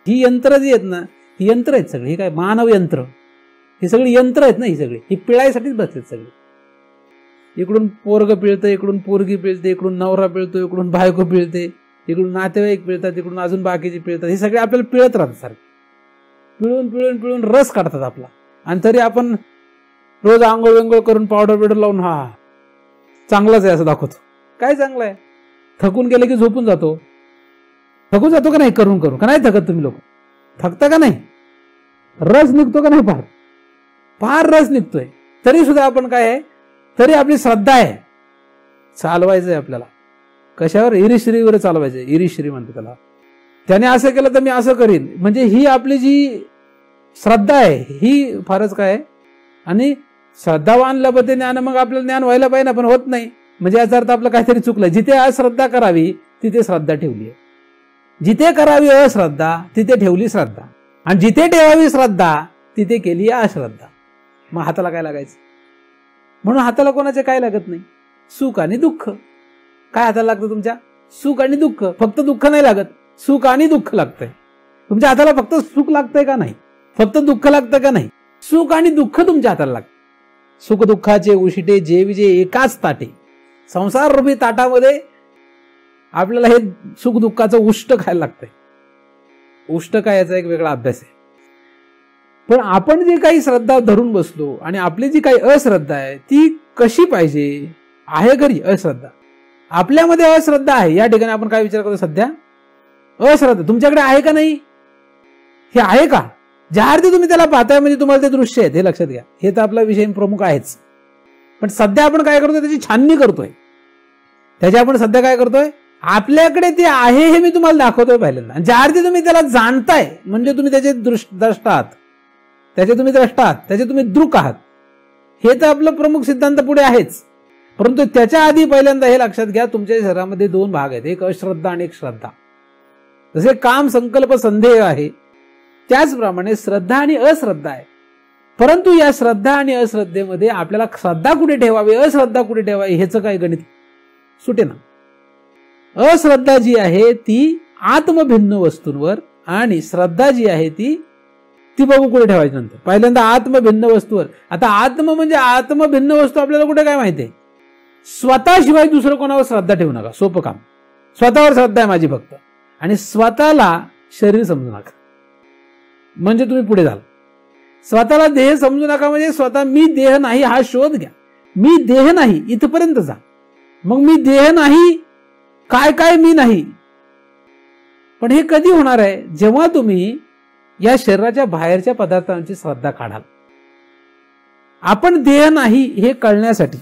ही यंत्र जी आहेत ना, ही यंत्र आहेत सगळी. हे काय मानव यंत्र, ही सगळी यंत्र आहेत ना, ही सगळी ही पिळायसाठीच बसलेत सगळी. इकडून पोरग पिळतं, इकडून पोरगी पिळते, इकडून नवरा पिळतो, इकडून बायको पिळते, इकडून नातेवाईक पिळतात, इकडून अजून बाकीचे पिळतात. हे सगळे आपल्याला पिळत राहतात सारखं, पिळून पिळून पिळून रस काढतात आपला. आणि तरी आपण रोज आंघोळ वेंगोळ करून पावडर बिवडर लावून हा चांगलाच आहे असं दाखवतो. काय चांगलं आहे? थकून गेले की झोपून जातो. थकून जातो का नाही करून करून? का नाही थकत तुम्ही लोक? थकता का नाही? रस निघतो का नाही? फार फार रस निघतोय. तरी सुद्धा आपण काय आहे, तरी आपली श्रद्धा आहे, चालवायचंय आपल्याला. कशावर? ईरिश्रीवर चालवायचंय. ईरिश्री म्हणतो त्याला. त्याने असं केलं तर मी असं करीन, म्हणजे ही आपली जी श्रद्धा आहे ही फारच काय. आणि श्रद्धावान लभते ज्ञान, मग आपल्याला ज्ञान व्हायला पाहिजे ना, पण होत नाही. म्हणजे याचा अर्थ आपलं काहीतरी चुकलं. जिथे अश्रद्धा करावी तिथे श्रद्धा ठेवली आहे, जिथे करावी अश्रद्धा तिथे ठेवली श्रद्धा, आणि जिथे ठेवावी श्रद्धा तिथे केली अश्रद्धा. मग हाताला काय लागायचं? म्हणून हाताला कोणाचे काय लागत नाही, सुख आणि दुःख. काय हाताला लागतं तुमच्या? सुख आणि दुःख. फक्त दुःख नाही लागत, सुख आणि दुःख लागतंय. तुमच्या हाताला फक्त सुख लागतंय का नाही? फक्त दुःख लागतं का नाही? सुख आणि दुःख तुमच्या हाताला लागतं. सुख दुःखाचे उशिटे जे विजे एकाच ताटे. संसार रूपी ताटामध्ये आपल्याला हे सुख दुःखाचं उष्ट खायला लागतंय. उष्ट काय याचा एक वेगळा अभ्यास आहे. पण आपण जे काही श्रद्धा धरून बसलो आणि आपली जी काही अश्रद्धा आहे ती कशी पाहिजे? आहे घरी अश्रद्धा, आपल्यामध्ये अश्रद्धा आहे. या ठिकाणी आपण काय विचार करतो सध्या? अश्रद्धा तुमच्याकडे आहे का नाही? हे आहे का? ज्या अर्थी तुम्ही त्याला पाहताय म्हणजे तुम्हाला ते दृश्य आहेत, हे लक्षात घ्या. हे तर आपला विषय प्रमुख आहेच. पण सध्या आपण काय करतोय? त्याची छाननी करतोय. त्याची आपण सध्या काय करतोय? आपल्याकडे ते आहे हे मी तुम्हाला दाखवतोय पहिल्यांदा. ज्या अर्थी तुम्ही त्याला जाणताय म्हणजे तुम्ही त्याचे द्रष्टा आहात, त्याचे तुम्ही द्रष्टा आहात, त्याचे तुम्ही दृक आहात. हे तर आपलं प्रमुख सिद्धांत पुढे आहेच. परंतु त्याच्या आधी पहिल्यांदा हे लक्षात घ्या, तुमच्या शरीरामध्ये दोन भाग आहेत, एक अश्रद्धा आणि एक श्रद्धा. जसे काम संकल्प संदेह आहे त्याचप्रमाणे श्रद्धा आणि अश्रद्धा आहे. परंतु या श्रद्धा आणि अश्रद्धेमध्ये आपल्याला श्रद्धा कुठे ठेवावी अश्रद्धा कुठे ठेवावी ह्याचं काय गणित सुटे ना. अश्रद्धा जी आहे ती आत्मभिन्न वस्तूंवर आणि श्रद्धा जी आहे ती बघू कुठे ठेवायची. नंतर पहिल्यांदा आत्मभिन्न वस्तूवर. आता आत्म म्हणजे आत्मभिन्न वस्तू आपल्याला कुठे काय माहिती आहे? स्वतःशिवाय दुसरं कोणावर श्रद्धा ठेवू नका. सोपं काम. स्वतःवर श्रद्धा आहे माझी फक्त, आणि स्वतःला शरीर समजू नका म्हणजे तुम्ही पुढे जाल. स्वतःला देह समजू नका म्हणजे स्वतः मी देह नाही हा शोध घ्या. मी देह नाही इथपर्यंत जा. मग मी देह नाही काय काय मी नाही. पण हे कधी होणार आहे? जेव्हा तुम्ही या शरीराच्या बाहेरच्या पदार्थांची श्रद्धा काढाल. आपण देह नाही हे कळण्यासाठी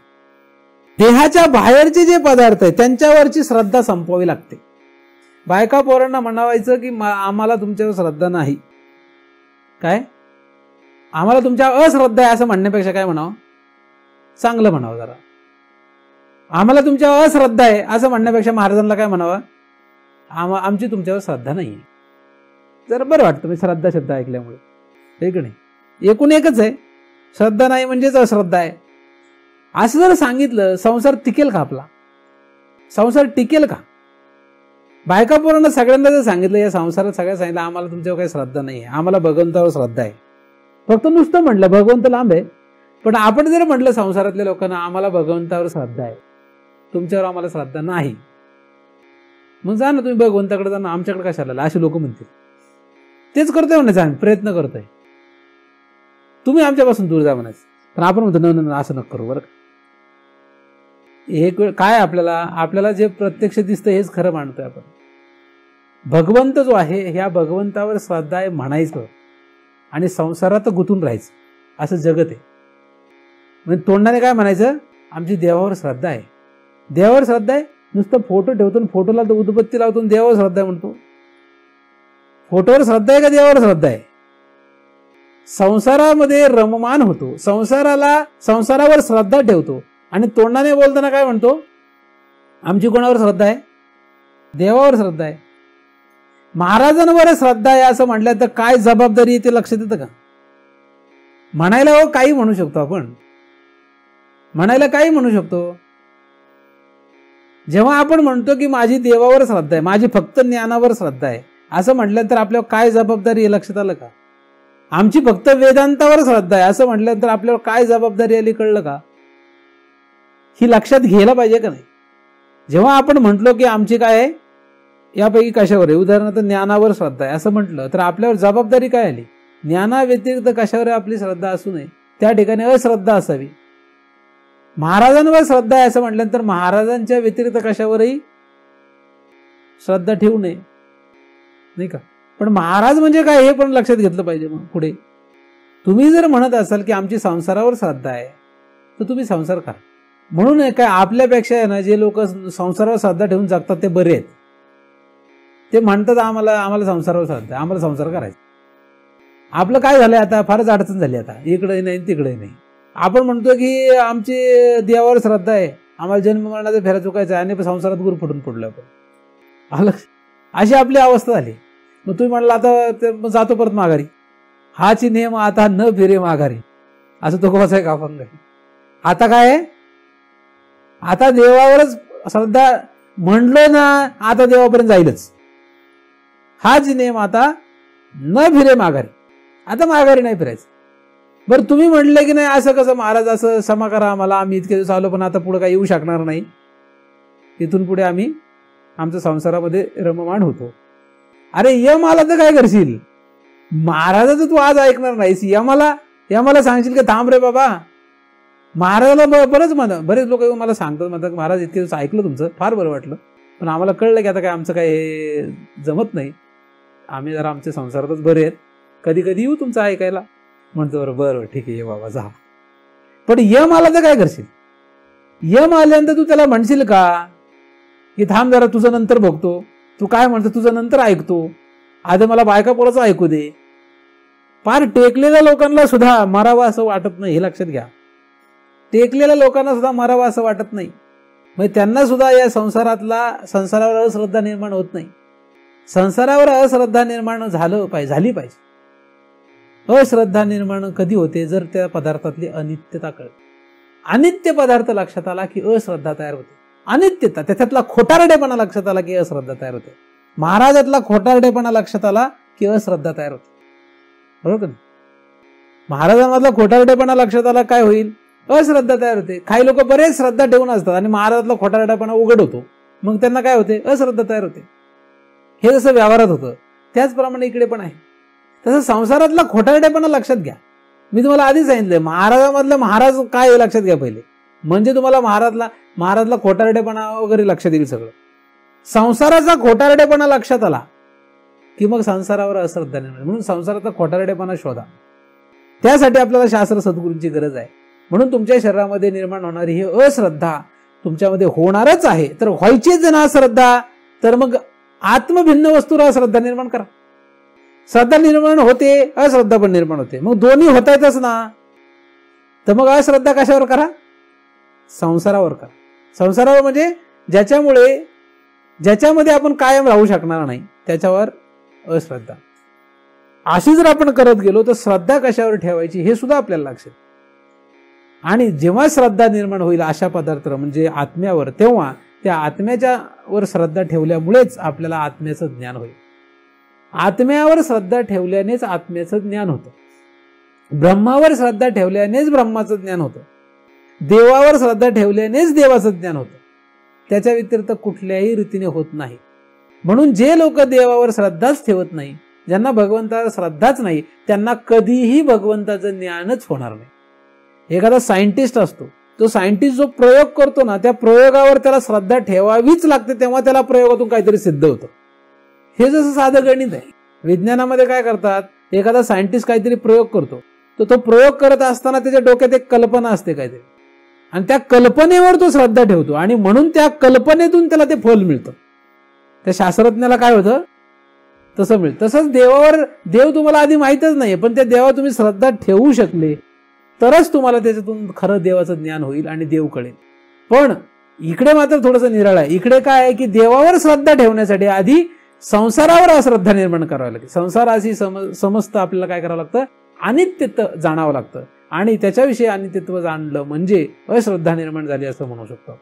देहाच्या बाहेरचे जे पदार्थ आहेत त्यांच्यावरची श्रद्धा संपवावी लागते. बायका पोरांना म्हणावायचं की आम्हाला तुमच्यावर श्रद्धा नाही. काय आम्हाला तुमच्यावर अश्रद्धा आहे असं म्हणण्यापेक्षा काय म्हणावं? चांगलं म्हणावं जरा. आम्हाला तुमच्यावर अश्रद्धा आहे असं म्हणण्यापेक्षा महाराजांना काय म्हणावं? आमची तुमच्यावर श्रद्धा नाही. जरा बरं वाटतं मी श्रद्धा शब्द ऐकल्यामुळे. हे की नाही? एकूण एकच आहे. श्रद्धा नाही म्हणजेच अश्रद्धा आहे. असं जर सांगितलं संसार टिकेल का आपला? संसार टिकेल का? बायका पोरांना सगळ्यांना जर सांगितलं या संसारात सगळ्या सांगितलं आम्हाला तुमच्यावर काही श्रद्धा नाही आहे, आम्हाला भगवंतावर श्रद्धा आहे. फक्त नुसतं म्हटलं भगवंत लांब आहे. पण आपण जर म्हटलं संसारातल्या लोकांना आम्हाला भगवंतावर श्रद्धा आहे, तुमच्यावर आम्हाला श्रद्धा नाही, मग जा ना तुम्ही भगवंताकडे जा ना, आमच्याकडे कशाला? असे लोक म्हणतील. तेच करतोय म्हणायचं, आम्ही प्रयत्न करतोय, तुम्ही आमच्यापासून दूर जा म्हणायचं. पण आपण म्हणतो न असं नको करू बरं का. एक वेळ काय आपल्याला जे प्रत्यक्ष दिसतं हेच खरं मानतोय आपण. भगवंत जो आहे ह्या भगवंतावर श्रद्धा आहे म्हणायचं आणि संसारात गुंतून राहायचं, असं जगत आहे. म्हणजे तोंडाने काय म्हणायचं? आमची देवावर श्रद्धा आहे. देवावर श्रद्धा आहे नुसतं फोटो ठेवतो, फोटोला उदबत्ती लावतो, देवावर श्रद्धा आहे म्हणतो. फोटोवर श्रद्धा आहे का देवावर श्रद्धा आहे? संसारामध्ये रममान होतो, संसारावर श्रद्धा ठेवतो आणि तोंडाने बोलताना काय म्हणतो? आमची कोणावर श्रद्धा आहे? देवावर श्रद्धा आहे. महाराजांवर श्रद्धा आहे असं म्हटलं तर काय जबाबदारी आहे ते लक्षात येतं का? म्हणायला हो काही म्हणू शकतो आपण, म्हणायला काही म्हणू शकतो. जेव्हा आपण म्हणतो की माझी देवावर श्रद्धा आहे, माझी फक्त ज्ञानावर श्रद्धा आहे असं म्हटल्यानंतर आपल्यावर काय जबाबदारी आहे लक्षात आलं का? आमची फक्त वेदांतावर श्रद्धा आहे असं म्हटल्यानंतर आपल्यावर काय जबाबदारी आली कळलं का? ही लक्षात घ्यायला पाहिजे का नाही? जेव्हा आपण म्हटलो की आमची काय आहे यापैकी कशावर आहे, उदाहरणार्थ ज्ञानावर श्रद्धा आहे असं म्हटलं तर आपल्यावर जबाबदारी काय आली? ज्ञानाव्यतिरिक्त कशावर आपली श्रद्धा असू नये, त्या ठिकाणी अश्रद्धा असावी. महाराजांवर श्रद्धा आहे असं म्हटल्यानंतर महाराजांच्या व्यतिरिक्त कशावरही श्रद्धा ठेवू नये, नाही का? पण महाराज म्हणजे काय हे पण लक्षात घेतलं पाहिजे. मग पुढे तुम्ही जर म्हणत असाल की आमची संसारावर श्रद्धा आहे तर तुम्ही संसार करा. म्हणून काय आपल्यापेक्षा आहे ना जे लोक संसारावर श्रद्धा ठेवून जगतात ते बरे आहेत. ते म्हणतात आम्हाला संसारावर श्रद्धा आहे, आम्हाला संसार करायचा. आपलं काय झालंय आता? फारच अडचण झाली आता, इकडे नाही तिकडे नाही. आपण म्हणतो की आमची देवावर श्रद्धा आहे, आम्हाला जन्म मरणाचा फेरा चुकायचा आहे आणि संसारात गुरु फुटून पडलो आपण. अशी आपली अवस्था झाली. मग तुम्ही म्हणला आता जातो परत माघारी, हाची नेम आता न फिरे माघारी, असं तो कसं आहे का आपण? आता काय आहे? आता देवावरच श्रद्धा म्हणलो ना, आता देवापर्यंत जाईलच. हाच नेम आता न फिरे माघारी, आता माघारी नाही फिरायचं. बरं तुम्ही म्हणले की नाही असं कसं महाराज, असं क्षमा करा आम्हाला, आम्ही इतके दिवस आलो पण आता पुढे काही येऊ शकणार नाही, इथून पुढे आम्ही आमच्या संसारामध्ये रममाण होतो. अरे यम आला तर काय करशील? महाराजाचं तू आज ऐकणार नाहीस, यमाला सांगशील की थांब रे बाबा. महाराजाला बरेच लोक मला सांगतात, म्हणतात महाराज इतके दिवस ऐकलं तुमचं, फार बरं वाटलं, पण आम्हाला कळलं की आता काय आमचं काय जमत नाही, आम्ही जरा आमच्या संसारातच बरे आहेत, कधी कधी येऊ तुमचं ऐकायला. म्हणतो बरं ठीक आहे ये बाबा जा. पण यम आला तर काय करशील? यम आल्यानंतर तू त्याला म्हणशील का की थांब जरा तुझं नंतर बघतो, तू काय म्हणतो तुझं नंतर ऐकतो, आधी मला बायका पोराचं ऐकू दे. फार टेकलेल्या लोकांना सुद्धा मरावं असं वाटत नाही, हे लक्षात घ्या. टेकलेल्या लोकांना सुद्धा मरावं असं वाटत नाही. म्हणजे त्यांना सुद्धा या संसारावर अश्रद्धा निर्माण होत नाही. संसारावर अश्रद्धा निर्माण झाली पाहिजे. अश्रद्धा निर्माण कधी होते? जर त्या पदार्थातली अनित्यता कळते. अनित्य पदार्थ लक्षात आला की अश्रद्धा तयार होते. अनित्यता, त्याच्यातला खोटारडेपणा लक्षात आला की अश्रद्धा तयार होते. महाराजातला खोटारडेपणा लक्षात आला की अश्रद्धा तयार होते. बरोबर ना? महाराजांमधला खोटारडेपणा लक्षात आला काय होईल? अश्रद्धा तयार होते. काही लोक बरेच श्रद्धा ठेवून असतात आणि महाराजातला खोटारडेपणा उघड होतो, मग त्यांना काय होते? अश्रद्धा तयार होते. हे जसं व्यवहारात होतं त्याचप्रमाणे इकडे पण आहे. तसं संसारातला खोटारडेपणा लक्षात घ्या. मी तुम्हाला आधी सांगितलंय महाराजामधलं महाराज काय हे लक्षात घ्या पहिले, म्हणजे तुम्हाला महाराजला खोटारडेपणा वगैरे लक्षात येईल. सगळं संसाराचा खोटारडेपणा लक्षात आला की मग संसारावर अश्रद्धा निर्माण. म्हणून संसाराचा खोटारडेपणा शोधा. त्यासाठी आपल्याला शास्त्र सद्गुरूंची गरज आहे. म्हणून तुमच्या शरीरामध्ये निर्माण होणारी ही अश्रद्धा तुमच्यामध्ये होणारच आहे. तर व्हायचीच ना श्रद्धा, तर मग आत्मभिन्न वस्तूवर अश्रद्धा निर्माण करा. श्रद्धा निर्माण होते, अश्रद्धा पण निर्माण होते. मग दोन्ही होतायतच ना, तर मग अश्रद्धा कशावर करा? संसारावर करा. संसारावर म्हणजे ज्याच्यामध्ये आपण कायम राहू शकणार नाही त्याच्यावर अश्रद्धा. अशी जर आपण करत गेलो तर श्रद्धा कशावर ठेवायची हे सुद्धा आपल्याला लक्षात. आणि जेव्हा श्रद्धा निर्माण होईल अशा पदार्थावर म्हणजे आत्म्यावर, तेव्हा त्या आत्म्याच्या वर श्रद्धा ठेवल्यामुळेच आपल्याला आत्म्याचं ज्ञान होईल. आत्म्यावर श्रद्धा ठेवल्यानेच आत्म्याचं ज्ञान होतं. ब्रह्मावर श्रद्धा ठेवल्यानेच ब्रह्माचं ज्ञान होतं. देवावर श्रद्धा ठेवल्यानेच देवाचं ज्ञान होतं. त्याच्या व्यतिरिक्त कुठल्याही रीतीने होत नाही. म्हणून जे लोक देवावर श्रद्धाच ठेवत नाही, ज्यांना भगवंतावर श्रद्धाच नाही, त्यांना कधीही भगवंताचं ज्ञानच होणार नाही. एखादा सायंटिस्ट असतो, तो सायंटिस्ट जो प्रयोग करतो ना, त्या प्रयोगावर त्याला श्रद्धा ठेवावीच लागते, तेव्हा त्याला प्रयोगातून काहीतरी सिद्ध होतं. हे जसं साधं गणित आहे. विज्ञानामध्ये काय करतात, एखादा सायंटिस्ट काहीतरी प्रयोग करतो, तर तो प्रयोग करत असताना त्याच्या डोक्यात एक कल्पना असते काहीतरी, आणि त्या कल्पनेवर तो श्रद्धा ठेवतो आणि म्हणून त्या कल्पनेतून त्याला ते फल मिळतं. त्या शास्त्रज्ञाला काय होतं, तसं मिळतं. तसंच देव तुम्हाला आधी माहीतच नाही, पण त्या देवावर तुम्ही श्रद्धा ठेवू शकले तरच तुम्हाला त्याच्यातून खरं देवाचं ज्ञान होईल आणि देव कळेल. पण इकडे मात्र थोडंसं निराळ आहे. इकडे काय आहे की देवावर श्रद्धा ठेवण्यासाठी आधी संसारावर अश्रद्धा निर्माण करावी लागते. संसाराशी समस्त आपल्याला काय करावं लागतं, अनित्यत्व जाणावं लागतं. आणि त्याच्याविषयी अनित्यत्व जाणलं म्हणजे अश्रद्धा निर्माण झाली असं म्हणू शकतो.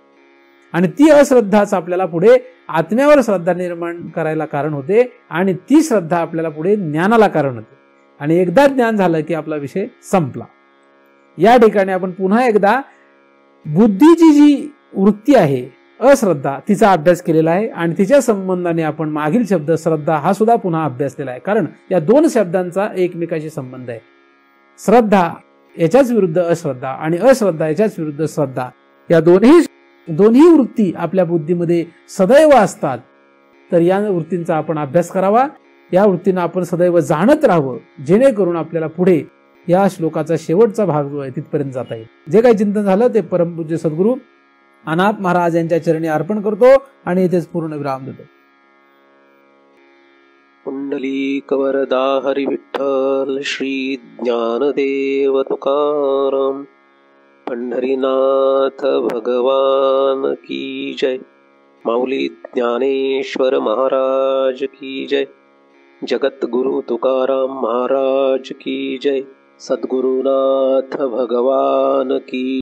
आणि ती अश्रद्धाच आपल्याला पुढे आत्म्यावर श्रद्धा निर्माण करायला कारण होते, आणि ती श्रद्धा आपल्याला पुढे ज्ञानाला कारण होते. आणि एकदा ज्ञान झालं की आपला विषय संपला. या ठिकाणी आपण पुन्हा एकदा बुद्धीची जी वृत्ती आहे अश्रद्धा, तिचा अभ्यास केलेला आहे. आणि तिच्या संबंधाने आपण मागील शब्द श्रद्धा हा सुद्धा पुन्हा अभ्यासलेला आहे. कारण या दोन शब्दांचा एकमेकाशी संबंध आहे. श्रद्धा याच्याच विरुद्ध अश्रद्धा आणि अश्रद्धा याच्याच विरुद्ध श्रद्धा, या दोन्ही वृत्ती आपल्या बुद्धीमध्ये सदैव असतात. तर या वृत्तींचा आपण अभ्यास करावा. या वृत्तींना आपण सदैव जाणत राहावं, जेणेकरून आपल्याला पुढे या श्लोकाचा शेवटचा भाग जो आहे तिथपर्यंत जाता येईल. जे काही चिंतन झालं ते परमपूज्य सद्गुरू अनाप महाराज यांच्या चरणी अर्पण करतो आणि इथेच पूर्ण विराम देतो. कुंडलीक वरदा हरी विठ्ठल श्री ज्ञानदेव तुकाराम पंढरीनाथ भगवान की जय. माऊली ज्ञानेश्वर महाराज की जय. जगत गुरु तुकाराम महाराज की जय. सद्गुरुनाथ भगवान की